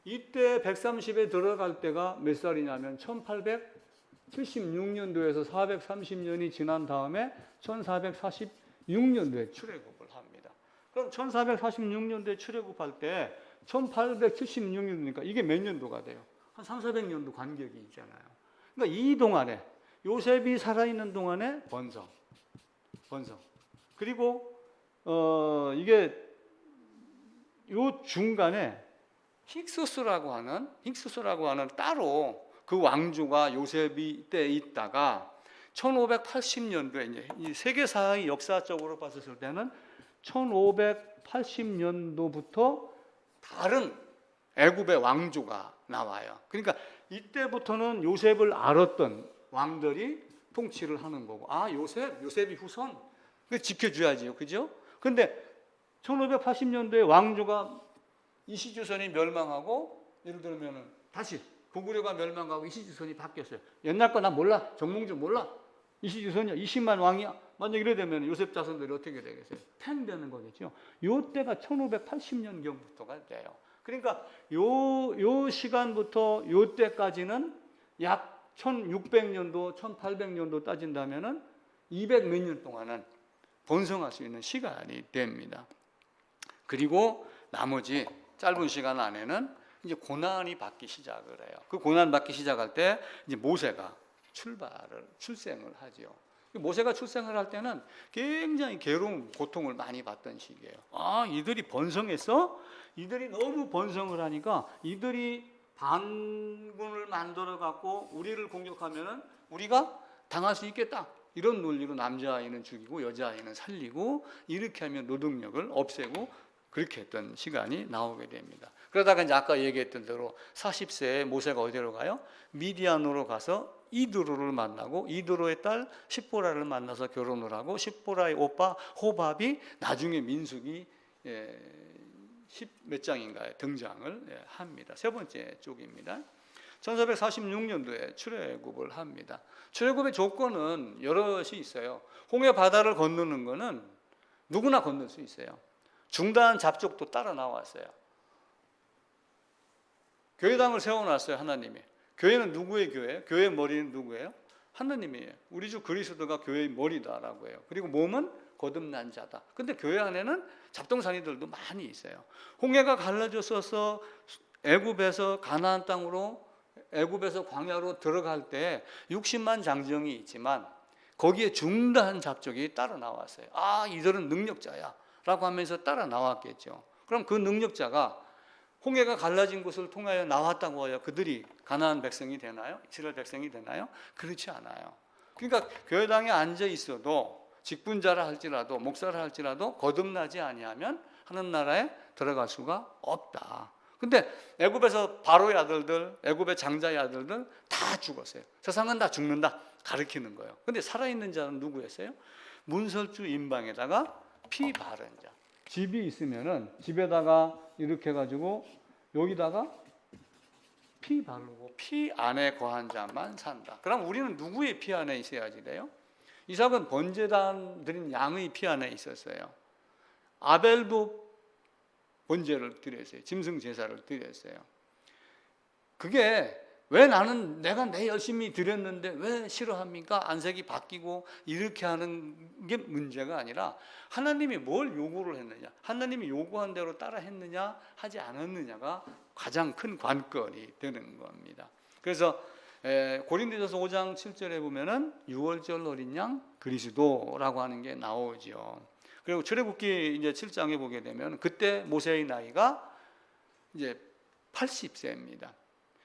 이때 130에 들어갈 때가 몇 살이냐면 1876년도에서 430년이 지난 다음에 1446년도에 출애굽을 합니다. 그럼 1446년도에 출애굽할 때 1876년도니까 이게 몇 년도가 돼요? 한 3, 400년도 간격이 있잖아요. 그러니까 이 동안에 요셉이 살아있는 동안에 번성. 그리고 이게 요 중간에 힉수스라고 하는 따로 그 왕조가 요셉이 때 있다가 1580년도에 이제 이 세계사의 역사적으로 봤을 때는 1580년도부터 다른 애굽의 왕조가 나와요. 그러니까 이때부터는 요셉을 알았던 왕들이 통치를 하는 거고, 아 요셉이 후손, 그 지켜줘야지요, 그죠? 근데 1580년도에 왕조가 이시주선이 멸망하고, 예를 들면은 다시 고구려가 멸망하고 이시주선이 바뀌었어요. 옛날 거 나 몰라, 정몽준 몰라. 이시주선이야, 20만 왕이야. 만약 이래 되면 요셉 자손들이 어떻게 되겠어요? 팽되는 거겠죠. 요 때가 1580년경부터가 돼요. 그러니까 요 시간부터 요 때까지는 약 1600년도, 1800년도 따진다면은 200 몇 년 동안은 번성할 수 있는 시간이 됩니다. 그리고 나머지 짧은 시간 안에는 이제 고난이 받기 시작을 해요. 그 고난 받기 시작할 때 이제 모세가 출생을 하죠. 모세가 출생을 할 때는 굉장히 괴로운 고통을 많이 받던 시기예요. 아, 이들이 번성해서 이들이 너무 번성을 하니까 이들이 반군을 만들어 갖고 우리를 공격하면은 우리가 당할 수 있겠다. 이런 논리로 남자아이는 죽이고 여자아이는 살리고 이렇게 하면 노동력을 없애고 그렇게 했던 시간이 나오게 됩니다. 그러다가 이제 아까 얘기했던 대로 40세에 모세가 어디로 가요? 미디안으로 가서 이드로를 만나고 이드로의 딸 십보라를 만나서 결혼을 하고 십보라의 오빠 호밥이 나중에 민수기 10몇 장인가에 등장을 합니다. 세 번째 쪽입니다. 1446년도에 출애굽을 합니다. 출애굽의 조건은 여럿이 있어요. 홍해 바다를 건너는 거는 누구나 건널 수 있어요. 중단 잡족도 따라 나왔어요. 교회당을 세워놨어요, 하나님이. 교회는 누구의 교회예요? 교회의 머리는 누구예요? 하나님이에요. 우리 주 그리스도가 교회의 머리다라고 해요. 그리고 몸은 거듭난 자다. 근데 교회 안에는 잡동사니들도 많이 있어요. 홍해가 갈라져서 애굽에서 가나안 땅으로, 애굽에서 광야로 들어갈 때 60만 장정이 있지만 거기에 중단 잡족이 따라 나왔어요. 아, 이들은 능력자야 라고 하면서 따라 나왔겠죠. 그럼 그 능력자가 홍해가 갈라진 곳을 통하여 나왔다고 해요. 그들이 가나안 백성이 되나요? 이스라엘 백성이 되나요? 그렇지 않아요. 그러니까 교회당에 앉아 있어도 직분자라 할지라도 목사라 할지라도 거듭나지 아니하면 하는 나라에 들어갈 수가 없다. 근데 애굽에서 바로의 아들들, 애굽의 장자의 아들들 다 죽었어요. 세상은 다 죽는다 가르치는 거예요. 근데 살아있는 자는 누구였어요? 문설주 임방에다가 피 바른 자. 집이 있으면은 집에다가 이렇게 해가지고 여기다가 피 바르고 피 안에 거한 자만 산다. 그럼 우리는 누구의 피 안에 있어야지 돼요? 이삭은 번제단 드린 양의 피 안에 있었어요. 아벨도 번제를 드렸어요. 짐승 제사를 드렸어요. 그게 왜 나는 내가 내 열심히 드렸는데 왜 싫어합니까? 안색이 바뀌고 이렇게 하는 게 문제가 아니라 하나님이 뭘 요구를 했느냐, 하나님이 요구한 대로 따라 했느냐 하지 않았느냐가 가장 큰 관건이 되는 겁니다. 그래서 고린도전서 5장 7절에 보면은 6월절 어린 양 그리스도라고 하는 게 나오죠. 그리고 출애굽기 이제 7장에 보게 되면 그때 모세의 나이가 이제 80세입니다.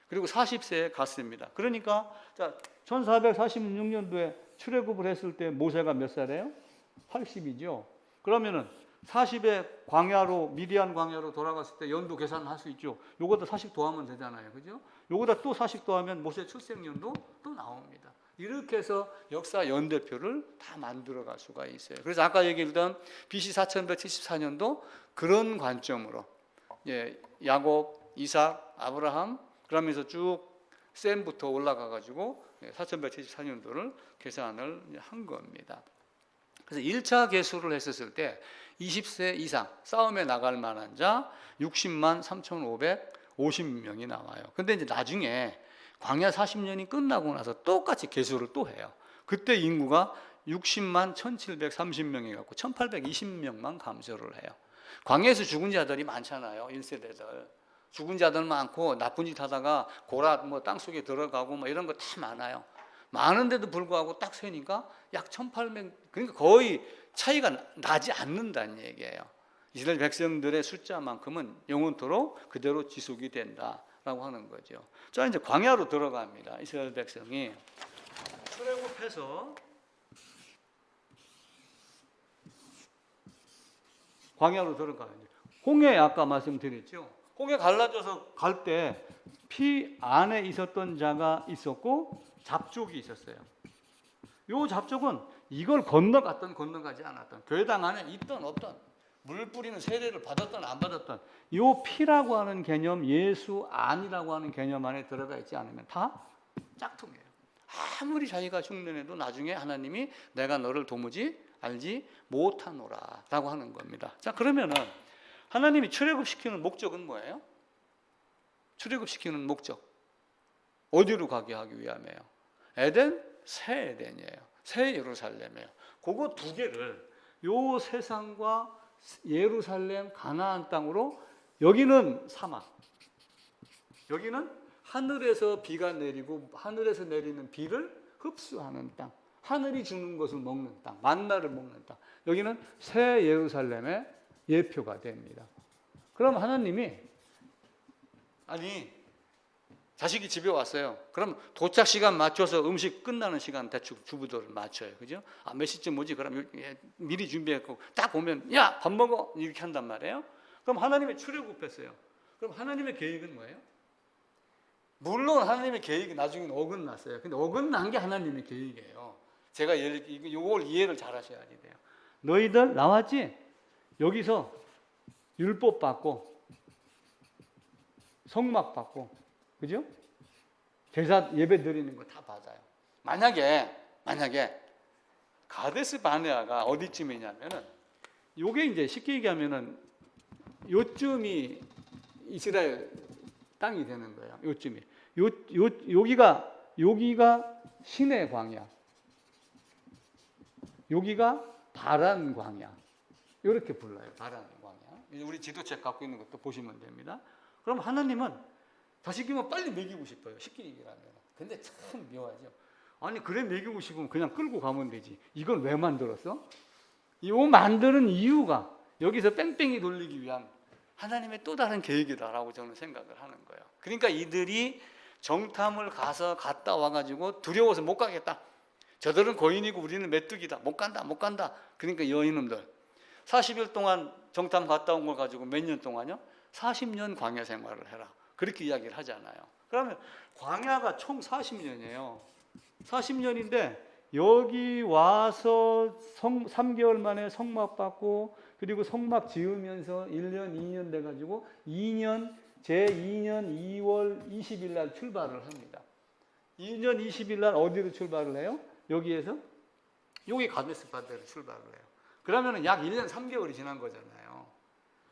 그리고 40세에 갔습니다. 그러니까 자, 1446년도에 출애굽을 했을 때 모세가 몇 살이에요? 80이죠. 그러면은 40에 광야로 미디안 광야로 돌아갔을 때 연도 계산할 수 있죠. 요거다 40 더하면 되잖아요. 그죠? 요거다 또 40 더하면 모세 출생연도 또 나옵니다. 이렇게 해서 역사 연대표를 다 만들어 갈 수가 있어요. 그래서 아까 얘기했던 BC 4174년도 그런 관점으로 야곱, 이삭, 아브라함 그러면서 쭉 셈부터 올라가 가지고 4174년도를 계산을 한 겁니다. 그래서 1차 계수를 했었을 때 20세 이상 싸움에 나갈 만한 자 60만 3,550명이 나와요. 근데 이제 나중에 광야 40년이 끝나고 나서 똑같이 계수를 또 해요. 그때 인구가 60만 1,730명이 갖고 1,820명만 감소를 해요. 광야에서 죽은 자들이 많잖아요. 1세대들. 죽은 자들 많고 나쁜 짓 하다가 고라 땅속에 들어가고 이런 거 다 많아요. 많은데도 불구하고 딱 세니까 약 1,800, 그러니까 거의 차이가 나지 않는다는 얘기예요. 이스라엘 백성들의 숫자만큼은 영원토록 그대로 지속이 된다라고 하는 거죠. 자, 이제 광야로 들어갑니다. 이스라엘 백성이 출애굽해서 광야로 들어가요. 홍해 아까 말씀드렸죠. 홍해 갈라져서 갈 때 피 안에 있었던 자가 있었고 잡족이 있었어요. 요 잡족은 이걸 건너갔던 건너가지 않았던 교회당 안에 있던 없던 물 뿌리는 세례를 받았던 안 받았던 요 피라고 하는 개념, 예수 안이라고 하는 개념 안에 들어가 있지 않으면 다 짝퉁이에요. 아무리 자기가 흉내내도 나중에 하나님이 내가 너를 도무지 알지 못하노라 라고 하는 겁니다. 자, 그러면은 하나님이 출애굽시키는 목적은 뭐예요? 출애굽시키는 목적 어디로 가게 하기 위함이에요? 에덴, 새 에덴이에요. 새 예루살렘이에요. 그거 두 개를 요 세상과 예루살렘 가나안 땅으로, 여기는 사막, 여기는 하늘에서 비가 내리고 하늘에서 내리는 비를 흡수하는 땅, 하늘이 주는 것을 먹는 땅, 만나를 먹는 땅, 여기는 새 예루살렘의 예표가 됩니다. 그럼 하나님이 자식이 집에 왔어요. 그럼 도착 시간 맞춰서 음식 끝나는 시간 대충 주부들을 맞춰요. 그죠? 몇 시쯤 오지? 그럼 미리 준비했고 딱 보면 야, 밥 먹어! 이렇게 한단 말이에요. 그럼 하나님의 출애굽했어요. 그럼 하나님의 계획은 뭐예요? 물론 하나님의 계획이 나중에는 어긋났어요. 근데 어긋난 게 하나님의 계획이에요. 제가 이걸 이해를 잘 하셔야 돼요. 너희들 나왔지? 여기서 율법 받고 성막 받고, 그죠? 제사 예배 드리는 거 다 받아요. 만약에 가데스 바네아가 어디쯤이냐면은, 요게 이제 쉽게 얘기하면은 요쯤이 이스라엘 땅이 되는 거예요. 요쯤이. 여기가 신의 광야, 여기가 바란 광야, 이렇게 불러요. 바란 광야. 우리 지도책 갖고 있는 것도 보시면 됩니다. 그럼 하나님은 자식이면 빨리 먹이고 싶어요. 쉽게 얘기하면. 근데 참 묘하죠. 아니, 그래 먹이고 싶으면 그냥 끌고 가면 되지. 이걸 왜 만들었어? 이 만드는 이유가 여기서 뺑뺑이 돌리기 위한 하나님의 또 다른 계획이다라고 저는 생각을 하는 거예요. 그러니까 이들이 정탐을 갔다 와가지고 두려워서 못 가겠다. 저들은 거인이고 우리는 메뚜기다. 못 간다. 그러니까 여인놈들 40일 동안 정탐 갔다 온 걸 가지고 몇 년 동안요? 40년 광야 생활을 해라. 그렇게 이야기를 하잖아요. 그러면 광야가 총 40년이에요. 40년인데 여기 와서 3개월 만에 성막 받고, 그리고 성막 지으면서 1년, 2년 돼가지고 제2년 2월 20일 날 출발을 합니다. 2년 20일 날 어디로 출발을 해요? 여기에서 여기 가데스 바네아로 출발을 해요. 그러면 약 1년 3개월이 지난 거잖아요.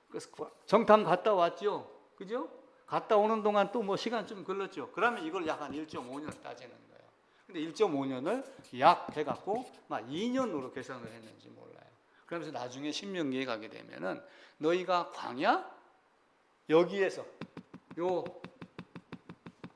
그래서 정탐 갔다 왔죠. 그죠? 갔다 오는 동안 또 뭐 시간 좀 걸렸죠. 그러면 이걸 약 한 1.5년 따지는 거예요. 근데 1.5년을 약 해갖고 막 2년으로 계산을 했는지 몰라요. 그러면서 나중에 신명기에 가게 되면은 너희가 광야 여기에서 요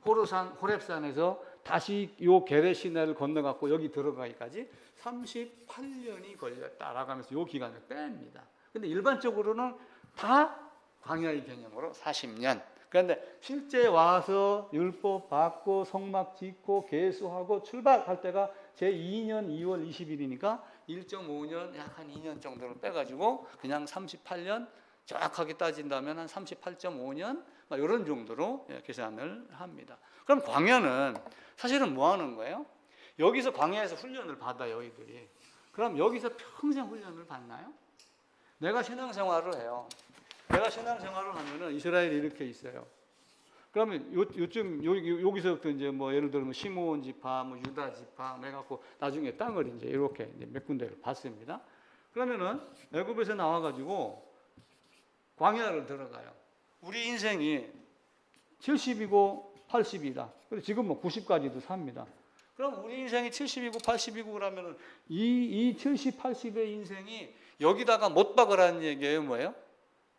호렙산에서 다시 요 게레 시내를 건너갖고 여기 들어가기까지 38년이 걸렸다라고 하면서 요 기간을 뺍니다. 근데 일반적으로는 다 광야의 개념으로 40년. 그런데 실제 와서 율법 받고 성막 짓고 계수하고 출발할 때가 제2년 2월 20일이니까 1.5년 약 한 2년 정도를 빼가지고 그냥 38년 정확하게 따진다면 한 38.5년 이런 정도로 계산을 합니다. 그럼 광야는 사실은 뭐 하는 거예요? 여기서 광야에서 훈련을 받아요, 이들이. 그럼 여기서 평생 훈련을 받나요? 내가 신앙생활을 해요. 내가 신앙생활을 하면은 이스라엘이 이렇게 있어요. 그러면 여기서부터 이제 뭐 예를 들면 시므온 지파, 뭐 유다 지파 해갖고 나중에 땅을 이제 이렇게 이제 몇 군데를 받습니다. 그러면은 애굽에서 나와가지고 광야를 들어가요. 우리 인생이 70이고 80이다. 그리고 지금 뭐 90까지도 삽니다. 그럼 우리 인생이 70이고 80이고 그러면은 이 70, 80의 인생이 여기다가 못 박으라는 얘기예요. 뭐예요?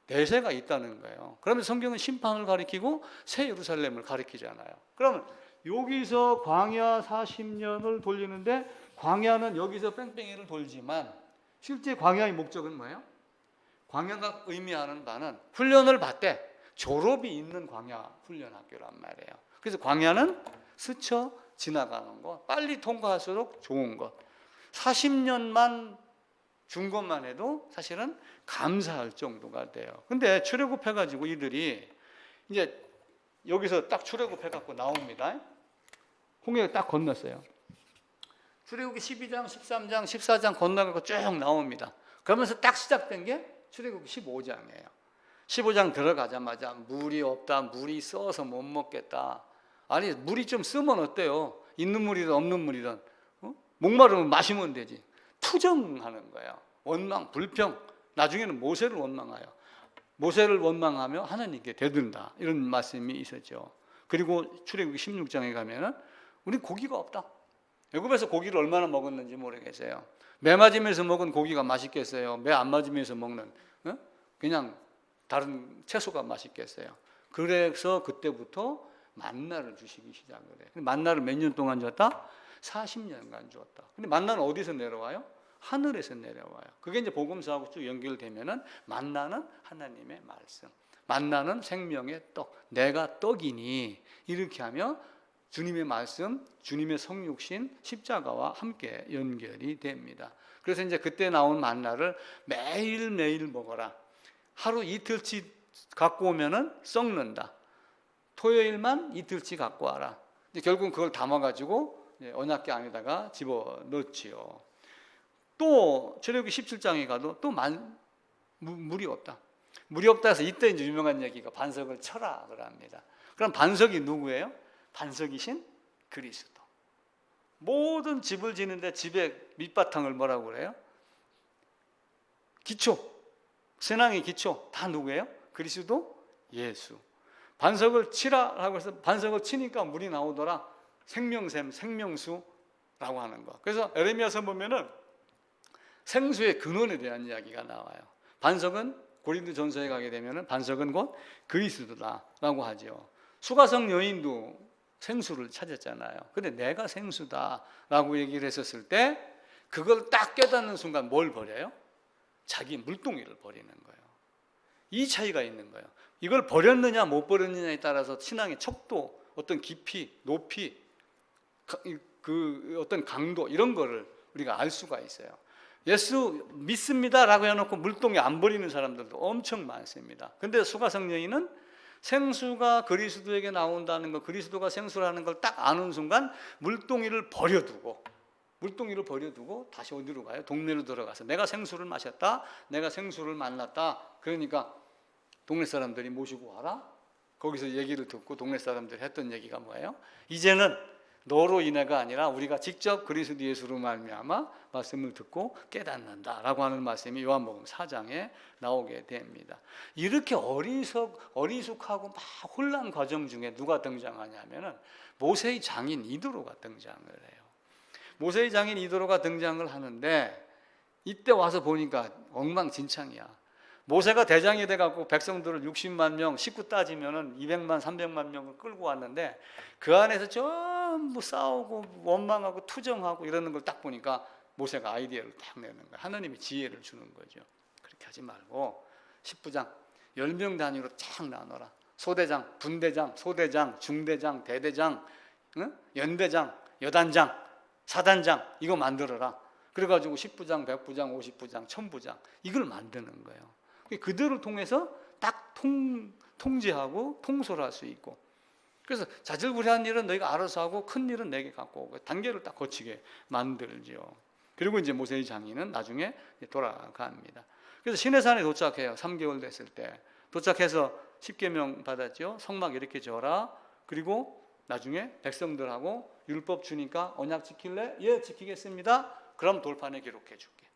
내세가 있다는 거예요. 그러면 성경은 심판을 가리키고 새 예루살렘을 가리키잖아요. 그러면 여기서 광야 40년을 돌리는데 광야는 여기서 뺑뺑이를 돌지만 실제 광야의 목적은 뭐예요? 광야가 의미하는 바는 훈련을 받되 졸업이 있는 광야 훈련학교란 말이에요. 그래서 광야는 스쳐 지나가는 것, 빨리 통과할수록 좋은 것. 40년만 준 것만 해도 사실은 감사할 정도가 돼요. 근데 출애굽해가지고 이들이 이제 여기서 딱 출애굽해갖고 나옵니다. 홍해를 딱 건넜어요. 출애굽기 12장, 13장, 14장 건너가고 쭉 나옵니다. 그러면서 딱 시작된 게 출애굽기 15장이에요. 15장 들어가자마자 물이 없다, 물이 써서 못 먹겠다. 아니 물이 좀 쓰면 어때요? 있는 물이든 없는 물이든 목마르면 마시면 되지. 투정하는 거예요. 원망, 불평. 나중에는 모세를 원망해요. 모세를 원망하며 하나님께 대든다. 이런 말씀이 있었죠. 그리고 출애굽기 16장에 가면은 우리 고기가 없다. 애굽에서 고기를 얼마나 먹었는지 모르겠어요. 매 맞으면서 먹은 고기가 맛있겠어요? 매 안 맞으면서 먹는 그냥 다른 채소가 맛있겠어요? 그래서 그때부터 만나를 주시기 시작을 해요. 만나를 몇 년 동안 줬다? 40년간 줬다. 근데 만나는 어디서 내려와요? 하늘에서 내려와요. 그게 이제 복음서하고 쭉 연결되면은 만나는 하나님의 말씀, 만나는 생명의 떡, 내가 떡이니 이렇게 하며 주님의 말씀, 주님의 성육신, 십자가와 함께 연결이 됩니다. 그래서 이제 그때 나온 만나를 매일매일 먹어라. 하루 이틀치 갖고 오면은 썩는다. 토요일만 이틀치 갖고 와라. 이제 결국은 그걸 담아가지고 언약궤 안에다가 집어넣지요. 또 출애굽기 17장에 가도 또 물이 없다. 물이 없다 해서 이때 이제 유명한 얘기가 반석을 쳐라 그럽니다. 그럼 반석이 누구예요? 반석이신 그리스도. 모든 집을 지는데 집의 밑바탕을 뭐라고 그래요? 기초, 신앙의 기초 다 누구예요? 그리스도 예수. 반석을 치라라고 해서 반석을 치니까 물이 나오더라. 생명샘, 생명수라고 하는 거. 그래서 에레미야서 보면은 생수의 근원에 대한 이야기가 나와요. 반석은 고린도전서에 가게 되면은 반석은 곧 그리스도다라고 하죠. 수가성 여인도 생수를 찾았잖아요. 근데 내가 생수다라고 얘기를 했었을 때 그걸 딱 깨닫는 순간 뭘 버려요? 자기 물동이를 버리는 거예요. 이 차이가 있는 거예요. 이걸 버렸느냐 못 버렸느냐에 따라서 신앙의 척도, 어떤 깊이, 높이, 그 어떤 강도 이런 거를 우리가 알 수가 있어요. 예수 믿습니다라고 해놓고 물동이 안 버리는 사람들도 엄청 많습니다. 근데 수가성 여인은 생수가 그리스도에게 나온다는 거, 그리스도가 생수라는 걸 딱 아는 순간 물동이를 버려두고 다시 어디로 가요? 동네로 들어가서 내가 생수를 마셨다, 내가 생수를 만났다. 그러니까 동네 사람들이 모시고 와라. 거기서 얘기를 듣고 동네 사람들이 했던 얘기가 뭐예요? 이제는 너로 인해가 아니라 우리가 직접 그리스도 예수로 말미암아 말씀을 듣고 깨닫는다라고 하는 말씀이 요한복음 4장에 나오게 됩니다. 이렇게 어리숙하고 막 혼란 과정 중에 누가 등장하냐면은 모세의 장인 이도로가 등장을 해요. 모세의 장인 이도로가 등장을 하는데 이때 와서 보니까 엉망진창이야. 모세가 대장이 돼갖고 백성들을 60만 명, 식구 따지면은 200만, 300만 명을 끌고 왔는데 그 안에서 전부 싸우고 원망하고 투정하고 이러는 걸 딱 보니까 모세가 아이디어를 딱 내는 거예요. 하나님이 지혜를 주는 거죠. 그렇게 하지 말고 10부장 10명 단위로 쫙 나눠라. 소대장, 분대장, 소대장, 중대장, 대대장, 연대장, 여단장, 사단장 이거 만들어라. 그래가지고 10부장, 100부장, 50부장, 1000부장 이걸 만드는 거예요. 그들을 통해서 딱 통제하고 통솔할 수 있고, 그래서 자질구레한 일은 너희가 알아서 하고 큰 일은 내게 갖고 오고 단계를 딱 거치게 만들죠. 그리고 이제 모세의 장인은 나중에 돌아갑니다. 그래서 시내산에 도착해요. 3개월 됐을 때 도착해서 10계명 받았죠. 성막 이렇게 져라. 그리고 나중에 백성들하고 율법 주니까 언약 지킬래? 예, 지키겠습니다. 그럼 돌판에 기록해 줄게.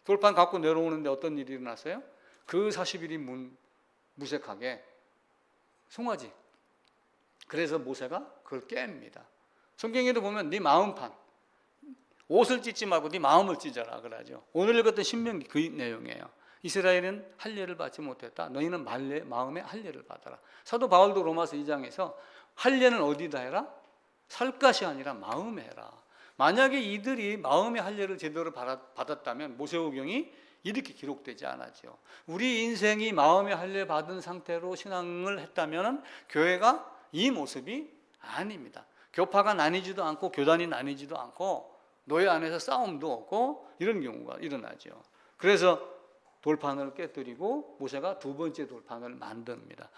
돌판 갖고 내려오는데 어떤 일이 일어났어요? 그 40일이 무색하게 송아지. 그래서 모세가 그걸 깹니다. 성경에도 보면 네 마음판, 옷을 찢지 말고 네 마음을 찢어라 그러죠. 오늘 읽었던 신명기 그 내용이에요. 이스라엘은 할례를 받지 못했다. 너희는 마음의 할례를 받아라. 사도 바울도 로마서 2장에서 할례는 어디다 해라? 살갗이 아니라 마음에 해라. 만약에 이들이 마음의 할례를 제대로 받았다면 모세오경이 이렇게 기록되지 않았죠. 우리 인생이 마음의 할례 받은 상태로 신앙을 했다면 교회가 이 모습이 아닙니다. 교파가 나뉘지도 않고 교단이 나뉘지도 않고 노예 안에서 싸움도 없고 이런 경우가 일어나죠. 그래서 돌판을 깨뜨리고 모세가 두 번째 돌판을 만듭니다.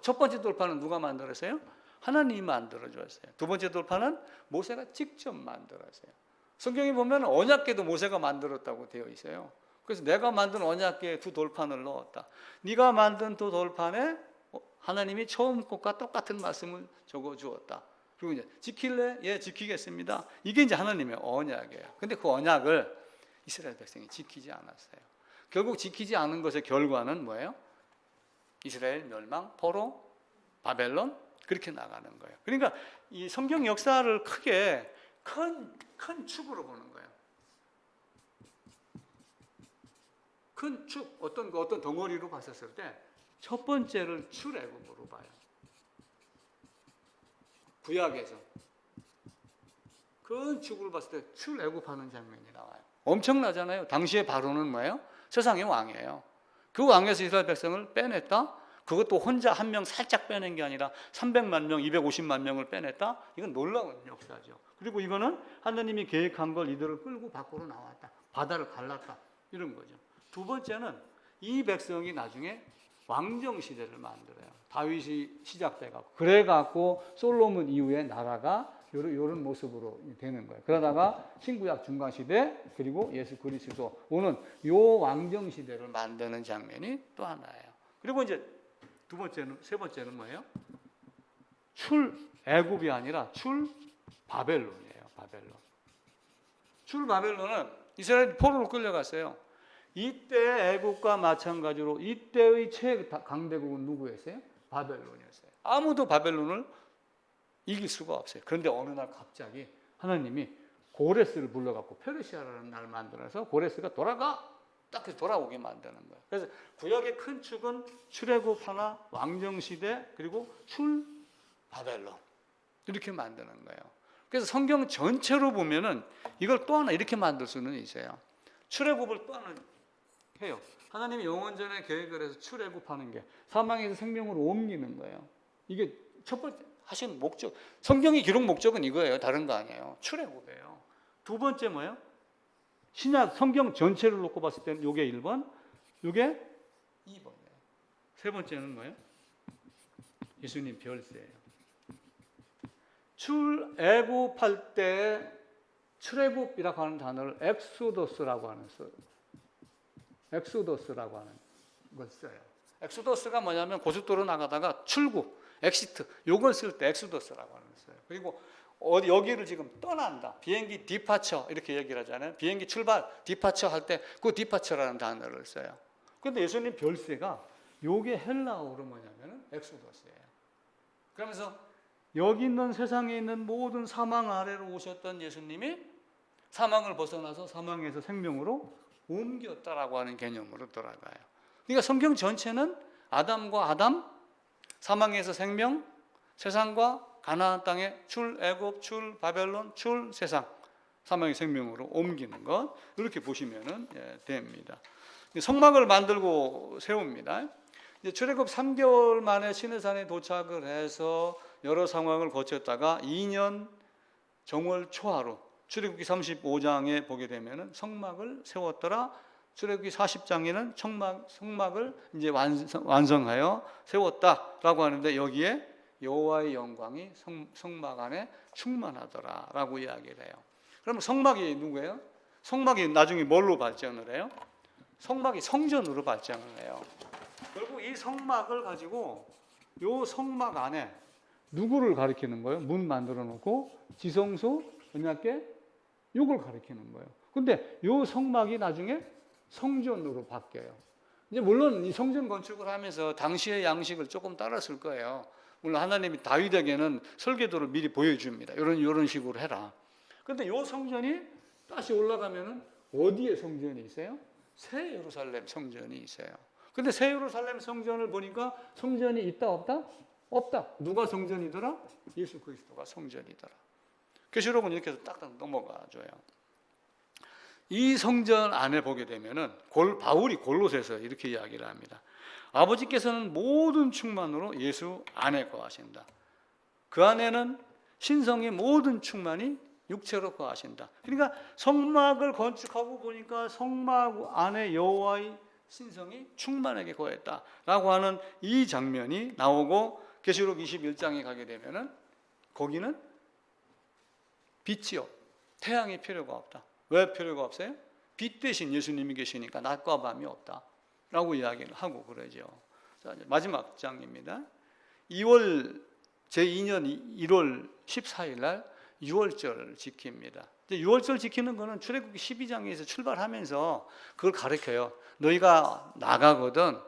첫 번째 돌판은 누가 만들었어요? 하나님이 만들어줬어요. 두 번째 돌판은 모세가 직접 만들었어요. 성경에 보면 언약궤도 모세가 만들었다고 되어 있어요. 그래서 내가 만든 언약궤에 두 돌판을 넣었다. 네가 만든 두 돌판에 하나님이 처음 것과 똑같은 말씀을 적어 주었다. 그리고 이제 지킬래? 예, 지키겠습니다. 이게 이제 하나님의 언약이에요. 근데 그 언약을 이스라엘 백성이 지키지 않았어요. 결국 지키지 않은 것의 결과는 뭐예요? 이스라엘 멸망, 포로, 바벨론 그렇게 나가는 거예요. 그러니까 이 성경 역사를 크게 큰 축으로 보는 거예요. 큰 축, 어떤 덩어리로 봤었을 때 첫 번째를 출애굽으로 봐요. 구약에서 큰 축으로 봤을 때 출애굽하는 장면이 나와요. 엄청나잖아요. 당시의 바로는 뭐예요? 세상의 왕이에요. 그 왕에서 이스라엘 백성을 빼냈다. 그것도 혼자 한 명 살짝 빼낸 게 아니라 300만 명, 250만 명을 빼냈다. 이건 놀라운 역사죠. 그리고 이거는 하나님이 계획한 걸 이들을 끌고 밖으로 나왔다. 바다를 갈랐다. 이런 거죠. 두 번째는 이 백성이 나중에 왕정 시대를 만들어요. 다윗이 시작돼갖고 그래갖고 솔로몬 이후에 나라가 이런 모습으로 되는 거예요. 그러다가 신구약 중간 시대 그리고 예수 그리스도 오는 요 왕정 시대를 만드는 장면이 또 하나예요. 그리고 이제 세 번째는 뭐예요? 출애굽이 아니라 출바벨론이에요. 바벨론. 출바벨론은 이스라엘이 포로로 끌려갔어요. 이때 애국과 마찬가지로 이때의 최강대국은 누구였어요? 바벨론이었어요. 아무도 바벨론을 이길 수가 없어요. 그런데 어느 날 갑자기 하나님이 고레스를 불러갖고 페르시아라는 나라를 만들어서 고레스가 딱 돌아오게 만드는 거예요. 그래서 구약의 큰 축은 출애굽 하나, 왕정시대, 그리고 바벨론 이렇게 만드는 거예요. 그래서 성경 전체로 보면은 이걸 또 하나 이렇게 만들 수는 있어요. 출애굽을 또 하나 해요. 하나님이 영원전에 계획을 해서 출애굽하는 게 사망에서 생명으로 옮기는 거예요. 이게 첫 번째 하신 목적. 성경의 기록 목적은 이거예요. 다른 거 아니에요. 출애굽이에요. 두 번째 뭐예요? 신약 성경 전체를 놓고 봤을 때는 이게 1번, 이게 2번이에요. 세 번째는 뭐예요? 예수님 별세예요. 출애굽할 때 출애굽이라고 하는 단어를 엑소더스라고 하는 걸 써요. 엑소더스가 뭐냐면 고속도로 나가다가 출국, 엑시트 요걸 쓸 때 엑소더스라고 하는 걸 써요. 그리고 여기를 지금 떠난다. 비행기 디파처 이렇게 얘기를 하잖아요. 비행기 출발, 디파처 할 때 그 디파처라는 단어를 써요. 그런데 예수님 별세가 요게 헬라어로 뭐냐면 엑소더스예요. 그러면서 여기 있는 세상에 있는 모든 사망 아래로 오셨던 예수님이 사망을 벗어나서 사망에서 생명으로 옮겼다라고 하는 개념으로 돌아가요. 그러니까 성경 전체는 아담과 아담, 사망에서 생명, 세상과 가나안 땅에 출애굽, 출바벨론, 출세상, 사망의 생명으로 옮기는 것 이렇게 보시면 됩니다. 성막을 만들고 세웁니다. 출애굽 3개월 만에 시내산에 도착을 해서 여러 상황을 거쳤다가 2년 정월 초하루 출애굽기 35장에 보게 되면은 성막을 세웠더라. 출애굽기 40장에는 성막을 이제 완성하여 세웠다라고 하는데 여기에 여호와의 영광이 성막 안에 충만하더라라고 이야기를 해요. 그러면 성막이 누구예요? 성막이 나중에 뭘로 발전을 해요? 성막이 성전으로 발전을 해요. 결국 이 성막을 가지고 요 성막 안에 누구를 가리키는 거예요? 문 만들어 놓고 지성소, 언약궤 이걸 가리키는 거예요. 근데 요 성막이 나중에 성전으로 바뀌어요. 이제 물론 이 성전 건축을 하면서 당시의 양식을 조금 따랐을 거예요. 물론 하나님이 다윗에게는 설계도를 미리 보여줍니다. 이런 식으로 해라. 근데 요 성전이 다시 올라가면은 어디에 성전이 있어요? 새 예루살렘 성전이 있어요. 근데 새 예루살렘 성전을 보니까 성전이 있다 없다? 없다. 누가 성전이더라? 예수 그리스도가 성전이더라. 계시록은 이렇게 해서 딱딱 넘어가줘요. 이 성전 안에 보게 되면은 바울이 골로새서 이렇게 이야기를 합니다. 아버지께서는 모든 충만으로 예수 안에 거하신다. 그 안에는 신성의 모든 충만이 육체로 거하신다. 그러니까 성막을 건축하고 보니까 성막 안에 여호와의 신성이 충만하게 거했다라고 하는 이 장면이 나오고 계시록 21장에 가게 되면은 거기는 빛이요, 태양이 필요가 없다. 왜 필요가 없어요? 빛 대신 예수님이 계시니까 낮과 밤이 없다라고 이야기를 하고 그러죠. 자, 이제 마지막 장입니다. 제2년 1월 14일 날 유월절을 지킵니다. 유월절 지키는 거는 출애굽기 12장에서 출발하면서 그걸 가르쳐요. 너희가 나가거든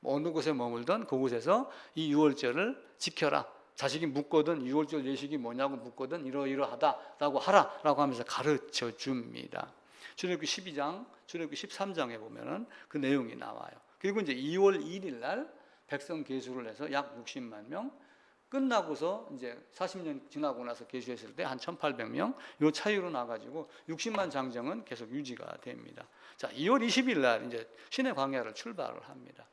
어느 곳에 머물든 그곳에서 이 유월절을 지켜라. 자식이 묻거든 유월절 예식이 뭐냐고 묻거든 이러이러하다라고 하라라고 하면서 가르쳐 줍니다. 출애굽기 12장, 출애굽기 13장에 보면은 그 내용이 나와요. 그리고 이제 2월 1일 날 백성 계수를 해서 약 60만 명 끝나고서 이제 40년 지나고 나서 계수했을 때 한 1,800명 요 차이로 나가지고 60만 장정은 계속 유지가 됩니다. 자, 2월 20일 날 이제 시내 광야를 출발을 합니다.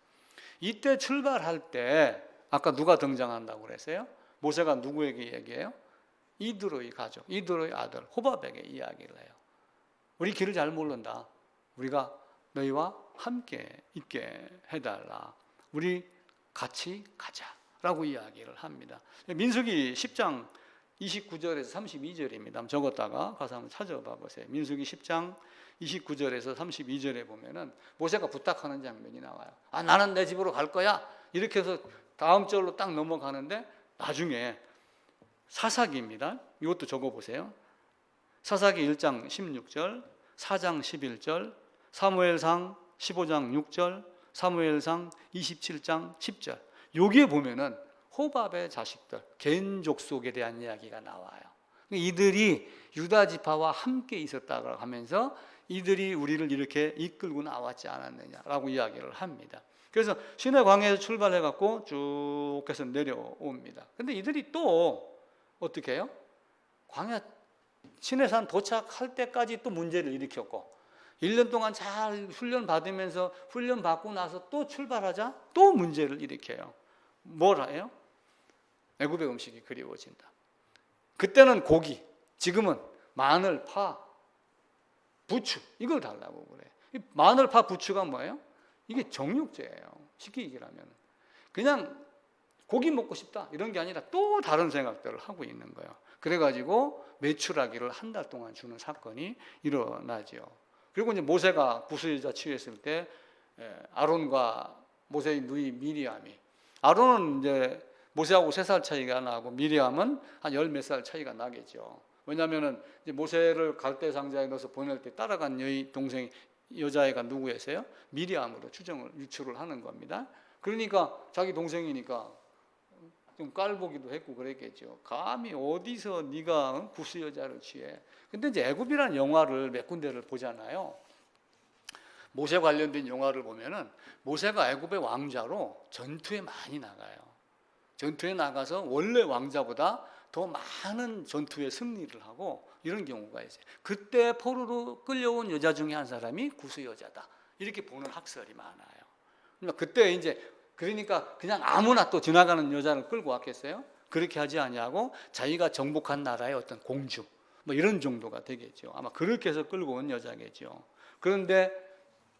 이때 출발할 때 아까 누가 등장한다고 그랬어요? 모세가 누구에게 얘기해요? 이드로의 가족, 이드로의 아들 호밥에게 이야기를 해요. 우리 길을 잘 모른다. 우리가 너희와 함께 있게 해달라. 우리 같이 가자라고 이야기를 합니다. 민수기 10장 29절에서 32절입니다. 한번 적었다가 가서 한번 찾아봐 보세요. 민수기 10장 29절에서 32절에 보면은 모세가 부탁하는 장면이 나와요. 아, 나는 내 집으로 갈 거야. 이렇게 해서 다음 절로 딱 넘어가는데 나중에 사사기입니다. 이것도 적어보세요. 사사기 1장 16절, 4장 11절, 사무엘상 15장 6절, 사무엘상 27장 10절. 여기에 보면은 호밥의 자식들, 겐 족속에 대한 이야기가 나와요. 이들이 유다 지파와 함께 있었다고 하면서 이들이 우리를 이렇게 이끌고 나왔지 않았느냐라고 이야기를 합니다. 그래서 시내 광야에서 출발해갖고 쭉 해서 내려옵니다. 근데 이들이 또 어떻게 해요? 광야 시내산 도착할 때까지 또 문제를 일으켰고 1년 동안 잘 훈련 받으면서 훈련 받고 나서 또 출발하자 또 문제를 일으켜요. 뭘 해요? 애굽의 음식이 그리워진다. 그때는 고기, 지금은 마늘, 파, 부추 이걸 달라고 그래. 마늘, 파, 부추가 뭐예요? 이게 정육제예요. 쉽게 얘기하면 그냥 고기 먹고 싶다 이런 게 아니라 또 다른 생각들을 하고 있는 거예요. 그래가지고 메추라기를 한 달 동안 주는 사건이 일어나죠. 그리고 이제 모세가 구스여자 취했을 때 아론과 모세의 누이 미리암이, 아론은 이제 모세하고 3살 차이가 나고 미리암은 한 10몇 살 차이가 나겠죠. 왜냐하면은 이제 모세를 갈대 상자에 넣어서 보낼 때 따라간 동생 여자애가 누구였어요? 미리암으로 유추를 하는 겁니다. 그러니까 자기 동생이니까 좀 깔보기도 했고 그랬겠죠. 감히 어디서 네가 구스 여자를 취해? 근데 이제 애굽이라는 영화를 몇 군데를 보잖아요. 모세 관련된 영화를 보면은 모세가 애굽의 왕자로 전투에 많이 나가요. 전투에 나가서 원래 왕자보다 더 많은 전투에 승리를 하고 이런 경우가 있어요. 그때 포로로 끌려온 여자 중에 한 사람이 구스 여자다. 이렇게 보는 학설이 많아요. 그러니까 그때 이제 그러니까 그냥 아무나 또 지나가는 여자를 끌고 왔겠어요? 그렇게 하지 아니하고 자기가 정복한 나라의 어떤 공주, 뭐 이런 정도가 되겠죠. 아마 그렇게 해서 끌고 온 여자겠죠. 그런데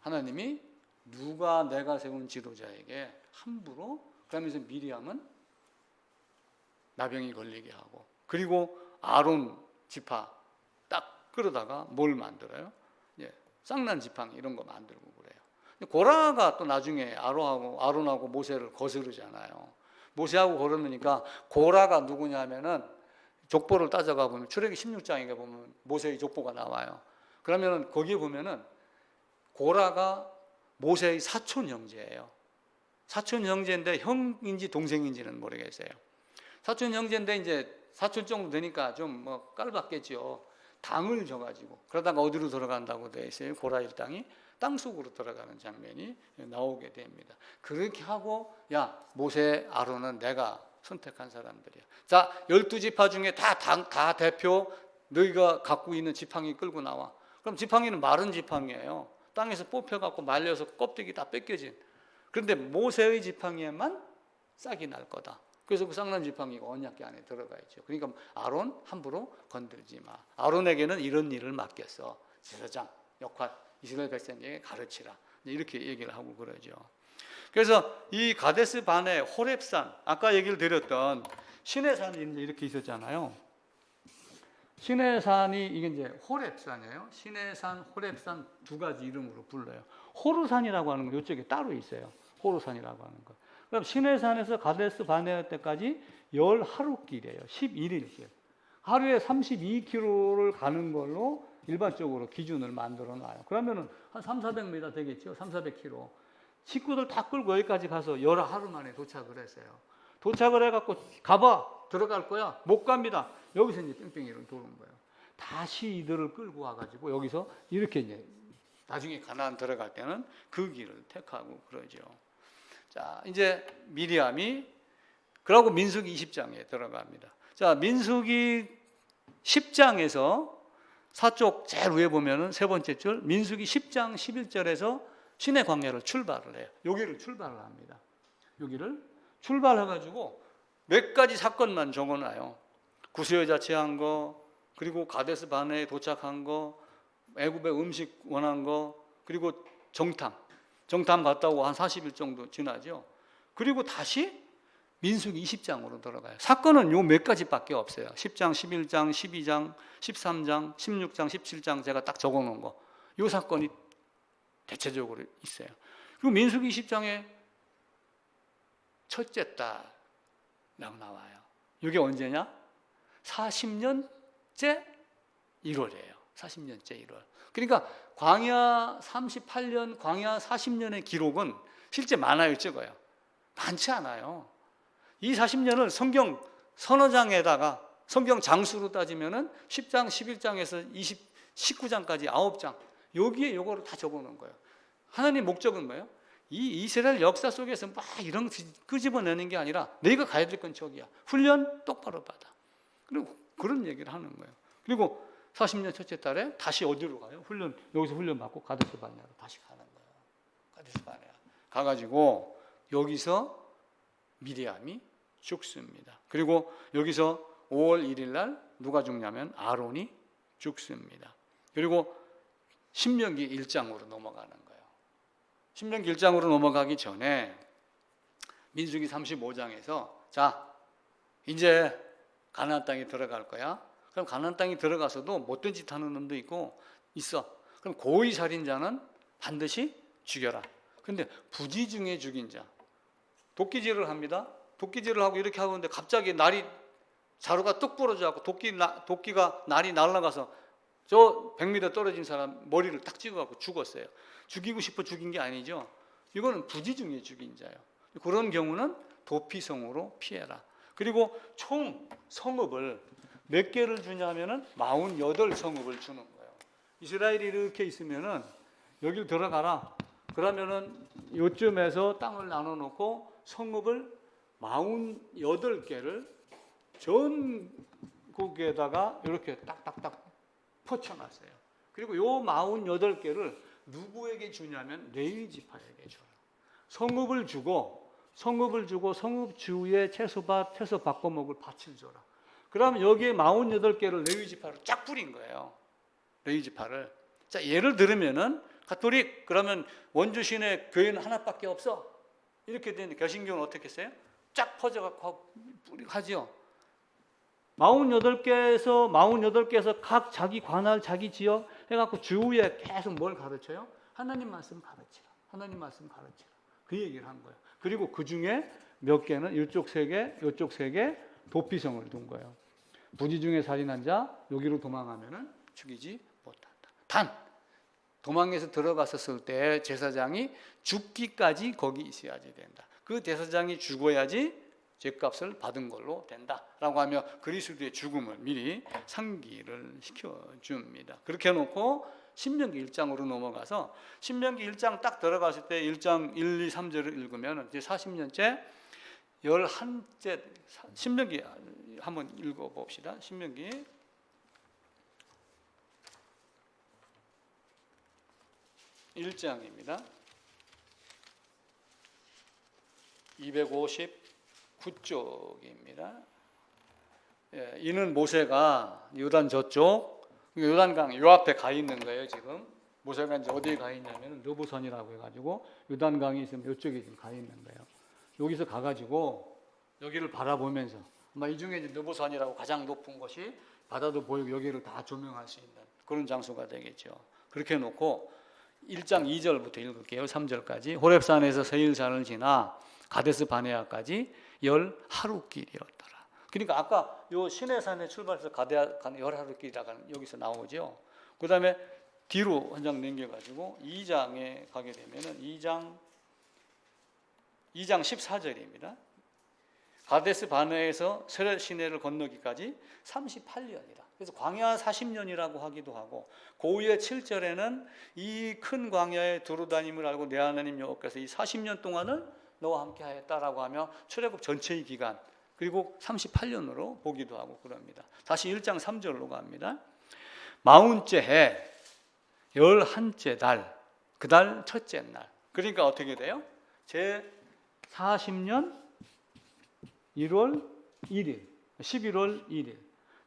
하나님이 누가 내가 세운 지도자에게 함부로, 그러면서 미리암은 나병이 걸리게 하고, 그리고 아론 지파 딱 끌어다가 뭘 만들어요? 쌍난 지팡이 이런 거 만들고 그래요. 고라가 또 나중에 아론하고 모세를 거스르잖아요. 모세하고 거르니까 고라가 누구냐면은 족보를 따져가 보면 출애기 16장에 보면 모세의 족보가 나와요. 그러면은 거기에 보면은 고라가 모세의 사촌 형제예요. 사촌 형제인데 형인지 동생인지는 모르겠어요. 사촌 형제인데 이제 사촌 정도 되니까 좀 뭐 깔봤겠죠. 당을 줘가지고 그러다가 어디로 들어간다고 되어 있어요? 고라 일당이 땅속으로 들어가는 장면이 나오게 됩니다. 그렇게 하고 야 모세 아론은 내가 선택한 사람들이야. 자 12지파 중에 다 대표 너희가 갖고 있는 지팡이 끌고 나와. 그럼 지팡이는 마른 지팡이에요. 땅에서 뽑혀갖고 말려서 껍데기 다 뺏겨진. 그런데 모세의 지팡이에만 싹이 날 거다. 그래서 그 쌍난 지팡이가 언약궤 안에 들어가 있죠. 그러니까 아론 함부로 건들지 마. 아론에게는 이런 일을 맡겼어. 제사장 역할 이스라엘 백성에게 가르치라. 이렇게 얘기를 하고 그러죠. 그래서 이 가데스 바네 호렙산, 아까 얘기를 드렸던 시내산이 이렇게 있었잖아요. 시내산이 이게 이제 호렙산이에요. 시내산, 호렙산 두 가지 이름으로 불러요. 호르산이라고 하는 건 이쪽에 따로 있어요. 호르산이라고 하는 거. 그럼 시내산에서 가데스 바네아 때까지 10하루길이에요. 11일길. 하루에 32km를 가는 걸로 일반적으로 기준을 만들어 놔요. 그러면은 한 300-400m 되겠죠. 300-400km. 식구들 다 끌고 여기까지 가서 10하루 만에 도착을 했어요. 도착을 해갖고 가봐. 들어갈 거야. 못 갑니다. 여기서 이제 뺑뺑이를 도는 거예요. 다시 이들을 끌고 와가지고 여기서 이렇게 이제 나중에 가나안 들어갈 때는 그 길을 택하고 그러죠. 자, 이제 미리암이 그러고 민수기 20장에 들어갑니다. 자, 민수기 10장에서 서쪽 제일 위에 보면은 세 번째 줄 민수기 10장 11절에서 신의 광야를 출발을 해요. 여기를 출발을 합니다. 여기를 출발해가지고 몇 가지 사건만 적어놔요. 구스여자 취한 거, 그리고 가데스 바네에 도착한 거, 애굽의 음식 원한 거, 그리고 정탐 갔다 오고 한 40일 정도 지나죠. 그리고 다시 민수기 20장으로 들어가요. 사건은 요 몇 가지밖에 없어요. 10장, 11장, 12장, 13장, 16장, 17장 제가 딱 적어놓은 거. 요 사건이 대체적으로 있어요. 그리고 민수기 20장에 첫째 딸이라고 나와요. 이게 언제냐? 40년째 1월이에요. 40년째 1월. 그러니까 광야 38년, 광야 40년의 기록은 실제 많아요, 적어요. 많지 않아요. 이 40년을 성경 서너 장에다가 성경 장수로 따지면은 10장, 11장에서 19장까지 9장 여기에 요거를 다 적어놓은 거예요. 하나님 목적은 뭐예요? 이 이스라엘 역사 속에서 막 이런 끄집어내는 게 아니라 너희가 가야 될 건 저기야. 훈련 똑바로 받아. 그리고 그런 얘기를 하는 거예요. 그리고 40년 첫째 달에 다시 어디로 가요? 여기서 훈련 받고 가데스 바네아로 다시 가는 거예요. 가데스 바네아 가가지고 여기서 미리암이 죽습니다. 그리고 여기서 5월 1일 날 누가 죽냐면 아론이 죽습니다. 그리고 신명기 1장으로 넘어가는 거예요. 신명기 1장으로 넘어가기 전에 민수기 35장에서 자 이제 가나안 땅에 들어갈 거야. 그럼 가나안 땅에 들어가서도 못된 짓 하는 놈도 있어. 그럼 고의 살인자는 반드시 죽여라. 근데 부지 중에 죽인 자 도끼질을 합니다. 도끼질을 하고 이렇게 하고 있는데 갑자기 자루가 뚝 부러져갖고 도끼가 날이 날아가서 저 100m 떨어진 사람 머리를 딱 찍어갖고 죽었어요. 죽이고 싶어 죽인 게 아니죠. 이거는 부지 중에 죽인 자예요. 그런 경우는 도피성으로 피해라. 그리고 총 성읍을 몇 개를 주냐면은 48성읍을 주는 거예요. 이스라엘이 이렇게 있으면은 여길 들어가라. 그러면은 요쯤에서 땅을 나눠 놓고 성읍을 48개를 전국에다가 이렇게 딱딱딱 퍼쳐놨어요. 그리고 요 48개를 누구에게 주냐면 레위 지파에게 줘요. 성읍을 주고 성읍 주위에 채소 바꿔 먹을 밭을 줘라. 그러면 여기에 48개를 레위 지파를 쫙 뿌린 거예요. 레위 지파를. 자, 예를 들면은 가톨릭 그러면 원주 시내 교회는 하나밖에 없어. 이렇게 되는데 개신교는 어떻게 했어요? 쫙 퍼져갖고 하죠. 48개에서 각 자기 관할, 자기 지역 해갖고 주위에 계속 뭘 가르쳐요? 하나님 말씀 가르치라. 하나님 말씀 가르치라. 그 얘기를 한 거예요. 그리고 그 중에 몇 개는 이쪽 3개, 이쪽 3개 도피성을 둔 거예요. 부지 중에 살인한 자, 여기로 도망하면은 죽이지 못한다. 단, 도망해서 들어갔었을 때 제사장이 죽기까지 거기 있어야지 된다. 그 제사장이 죽어야지 죄값을 받은 걸로 된다라고 하며 그리스도의 죽음을 미리 상기를 시켜줍니다. 그렇게 해놓고 신명기 1장으로 넘어가서 신명기 1장 딱 들어갔을 때 1장 1, 2, 3절을 읽으면 이제 40년째 11째 신명기 한번 읽어봅시다. 신명기 1장입니다. 259쪽입니다. 예, 이는 모세가 요단 저쪽, 요단강 요 앞에 가 있는 거예요. 지금 모세가 이제 어디에 가 있냐면 느보산이라고 해가지고 요단강이 있으면 이쪽에 지금 가 있는 거예요. 여기서 가가지고 여기를 바라보면서 아마 이 중에 느보산이라고 가장 높은 곳이 바다도 보이고 여기를 다 조명할 수 있는 그런 장소가 되겠죠. 그렇게 해놓고 1장 2절부터 읽을게요. 3절까지. 호렙산에서 세일산을 지나 가데스 바네아까지 10하루길이었더라. 그러니까 아까 요 시내산에 출발해서 가데아 10하루길이라고 여기서 나오죠. 그 다음에 뒤로 한 장 넘겨가지고 2장에 가게 되면은 2장 14절입니다. 가데스 바네아에서 세렛 시내를 건너기까지 38년이라. 그래서 광야 40년이라고 하기도 하고 고우의 7절에는 이 큰 광야에 두루다님을 알고 내 하나님 여호와께서 이 40년 동안을 너와 함께 하였다라고 하며 출애굽 전체의 기간 그리고 38년으로 보기도 하고 그럽니다. 다시 1장 3절로 갑니다. 40째 해 11째 달 그 달 첫째 날 그러니까 어떻게 돼요? 제 40년 1월 1일 11월 1일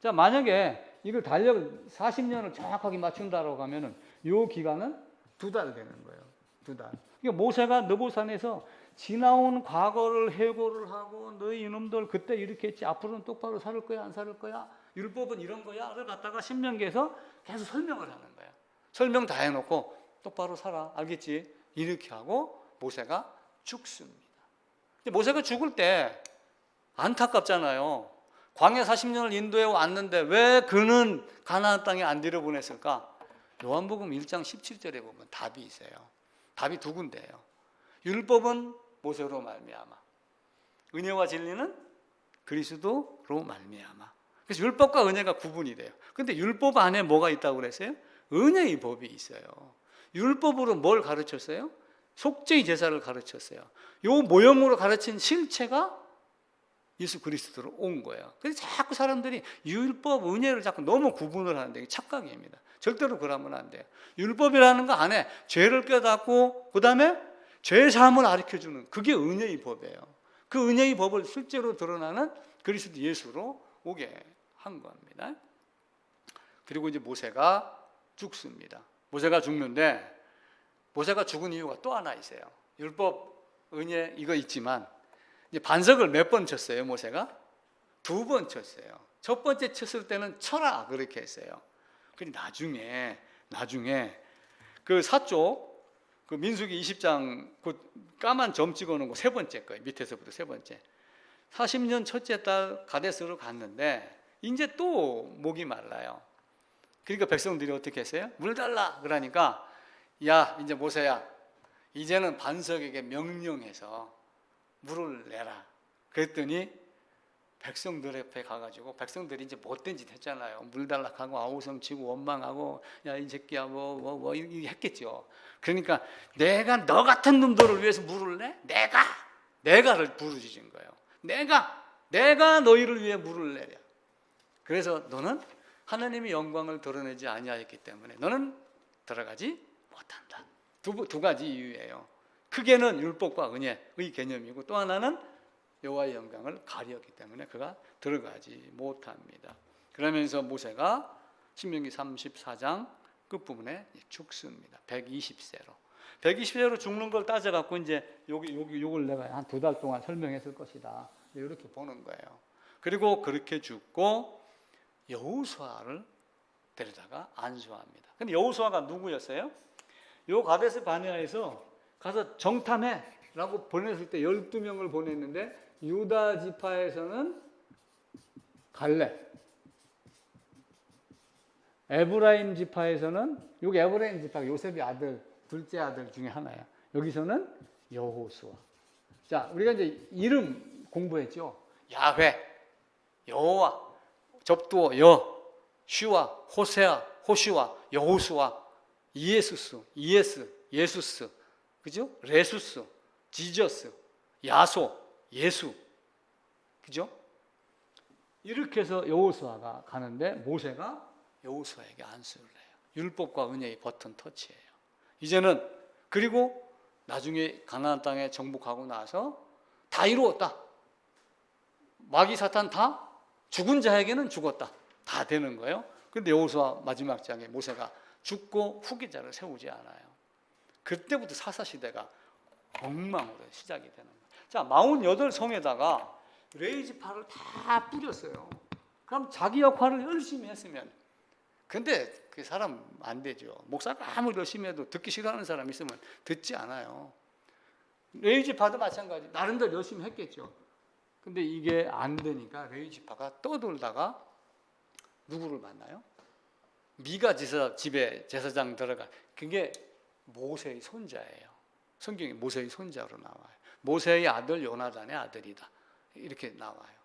자 만약에 이걸 달력을 40년을 정확하게 맞춘다라고 하면은 요 기간은 2달 되는 거예요. 2달. 그러니까 모세가 느보산에서 지나온 과거를 해고를 하고 너희 이놈들 그때 이렇게 했지 앞으로는 똑바로 살 거야 안 살 거야 율법은 이런 거야를 갖다가 신명기에서 계속 설명을 하는 거야. 설명 다 해놓고 똑바로 살아 알겠지? 이렇게 하고 모세가 죽습니다. 근데 모세가 죽을 때 안타깝잖아요. 광야 40년을 인도해 왔는데 왜 그는 가나안 땅에 안 들여보냈을까? 요한복음 1장 17절에 보면 답이 있어요. 답이 2군데예요. 율법은 모세로 말미암아 은혜와 진리는 그리스도로 말미암아. 그래서 율법과 은혜가 구분이 돼요. 근데 율법 안에 뭐가 있다고 그랬어요? 은혜의 법이 있어요. 율법으로 뭘 가르쳤어요? 속죄의 제사를 가르쳤어요. 요 모형으로 가르친 실체가 예수 그리스도로 온 거예요. 그래서 자꾸 사람들이 율법, 은혜를 자꾸 너무 구분을 하는데 이게 착각입니다. 절대로 그러면 안 돼요. 율법이라는 거 안에 죄를 깨닫고 그 다음에 죄 사함을 가르쳐주는 그게 은혜의 법이에요. 그 은혜의 법을 실제로 드러나는 그리스도 예수로 오게 한 겁니다. 그리고 이제 모세가 죽습니다. 모세가 죽는데 모세가 죽은 이유가 또 하나 있어요. 율법, 은혜 이거 있지만 이제 반석을 몇 번 쳤어요, 모세가? 2번 쳤어요. 첫 번째 쳤을 때는 쳐라 그렇게 했어요. 근데 나중에 그 사쪽 그 민수기 20장 그 까만 점 찍어놓은 거 3번째 거예요. 밑에서부터 3번째. 40년 첫째 달 가데스로 갔는데 이제 또 목이 말라요. 그러니까 백성들이 어떻게 했어요? 물 달라 그러니까 야 이제 모세야 이제는 반석에게 명령해서 물을 내라. 그랬더니 백성들 앞에 가가지고 백성들이 이제 못된 짓 했잖아요. 물 달락하고 아우성 치고 원망하고 야 이 새끼야 뭐 이렇게 했겠죠. 그러니까 내가 너 같은 놈들을 위해서 물을 내? 내가를 부르짖은 거예요. 내가 너희를 위해 물을 내려. 그래서 너는 하나님의 영광을 드러내지 아니하였기 때문에 너는 들어가지 못한다. 두 가지 이유예요. 크게는 율법과 은혜의 개념이고 또 하나는 여호와의 영광을 가리었기 때문에 그가 들어가지 못합니다. 그러면서 모세가 신명기 34장 끝부분에 죽습니다. 120세로. 120세로 죽는 걸 따져갖고 이제 요걸 내가 한 2달 동안 설명했을 것이다. 이렇게 보는 거예요. 그리고 그렇게 죽고 여호수아를 데려다가 안수합니다. 근데 여호수아가 누구였어요? 요 가데스 바네아에서 가서 정탐해라고 보냈을 때 12명을 보냈는데 유다 지파에서는 갈렙, 에브라임 지파에서는 여기 에브라임 지파가 요셉의 아들, 둘째 아들 중에 하나야. 여기서는 여호수아. 자, 우리가 이제 이름 공부했죠. 야훼, 여호와, 접두어 여, 슈아, 호세아, 호슈아, 여호수아, 이에수스, 예수스, 그죠? 레수스, 지저스, 야소, 예수, 그죠? 이렇게 해서 여호수아가 가는데 모세가 여호수아에게 안수를 해요. 율법과 은혜의 버튼 터치예요. 이제는 그리고 나중에 가나안 땅에 정복하고 나서 다 이루었다. 마귀 사탄 다 죽은 자에게는 죽었다. 다 되는 거예요. 그런데 여호수아 마지막 장에 모세가 죽고 후계자를 세우지 않아요. 그때부터 사사시대가 엉망으로 시작이 되는 거예요. 자, 48성에다가 레위지파를 다 뿌렸어요. 그럼 자기 역할을 열심히 했으면, 근데 그 사람 안 되죠. 목사가 아무리 열심히 해도 듣기 싫어하는 사람 있으면 듣지 않아요. 레위지파도 마찬가지. 나름대로 열심히 했겠죠. 근데 이게 안 되니까 레위지파가 떠돌다가 누구를 만나요? 미가 집에 제사장 들어가. 그게 모세의 손자예요. 성경에 모세의 손자로 나와요. 모세의 아들 요나단의 아들이다. 이렇게 나와요.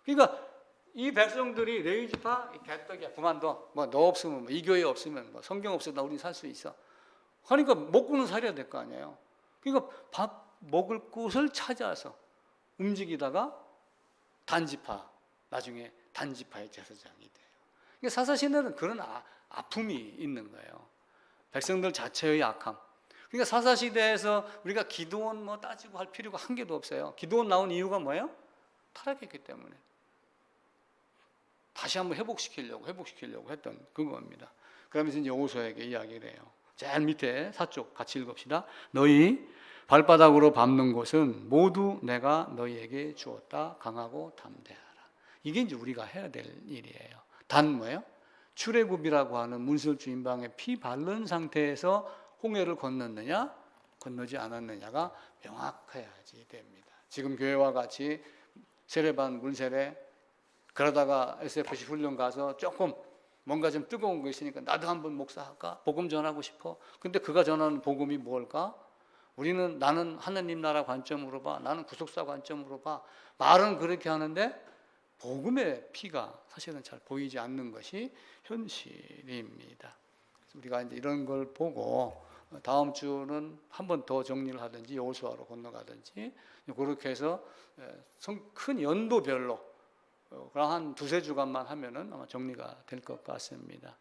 그러니까 이 백성들이 레위지파 개떡이야, 그만둬. 뭐 너 없으면 이 교회 없으면 뭐 성경 없어도 우리는 살 수 있어. 그러니까 먹고는 살아야 될 거 아니에요. 그러니까 밥 먹을 곳을 찾아서 움직이다가 단지파, 나중에 단지파의 제사장이 돼요. 그러니까 사사시대는 그런 아픔이 있는 거예요. 백성들 자체의 악함. 그러니까 사사시대에서 우리가 기드온 뭐 따지고 할 필요가 한 개도 없어요. 기드온 나온 이유가 뭐예요? 타락했기 때문에. 다시 한번 회복시키려고 했던 그겁니다. 그러면서 이제 여호수아에게 이야기를 해요. 제일 밑에 4쪽 같이 읽읍시다. 너희 발바닥으로 밟는 곳은 모두 내가 너희에게 주었다. 강하고 담대하라. 이게 이제 우리가 해야 될 일이에요. 단 뭐예요? 출애굽이라고 하는 문설주인방에 피 바른 상태에서 홍해를 건넜느냐 건너지 않았느냐가 명확해야지 됩니다. 지금 교회와 같이 세례반 물세례 그러다가 SFC 훈련 가서 조금 뭔가 좀 뜨거운 거 있으니까 나도 한번 목사할까? 복음 전하고 싶어. 근데 그가 전하는 복음이 뭘까? 나는 하느님 나라 관점으로 봐. 나는 구속사 관점으로 봐. 말은 그렇게 하는데 복음의 피가 사실은 잘 보이지 않는 것이 현실입니다. 그래서 우리가 이제 이런 걸 보고 다음 주는 한 번 더 정리를 하든지 여호수아로 건너가든지 그렇게 해서 큰 연도별로 한 2-3주간만 하면은 아마 정리가 될 것 같습니다.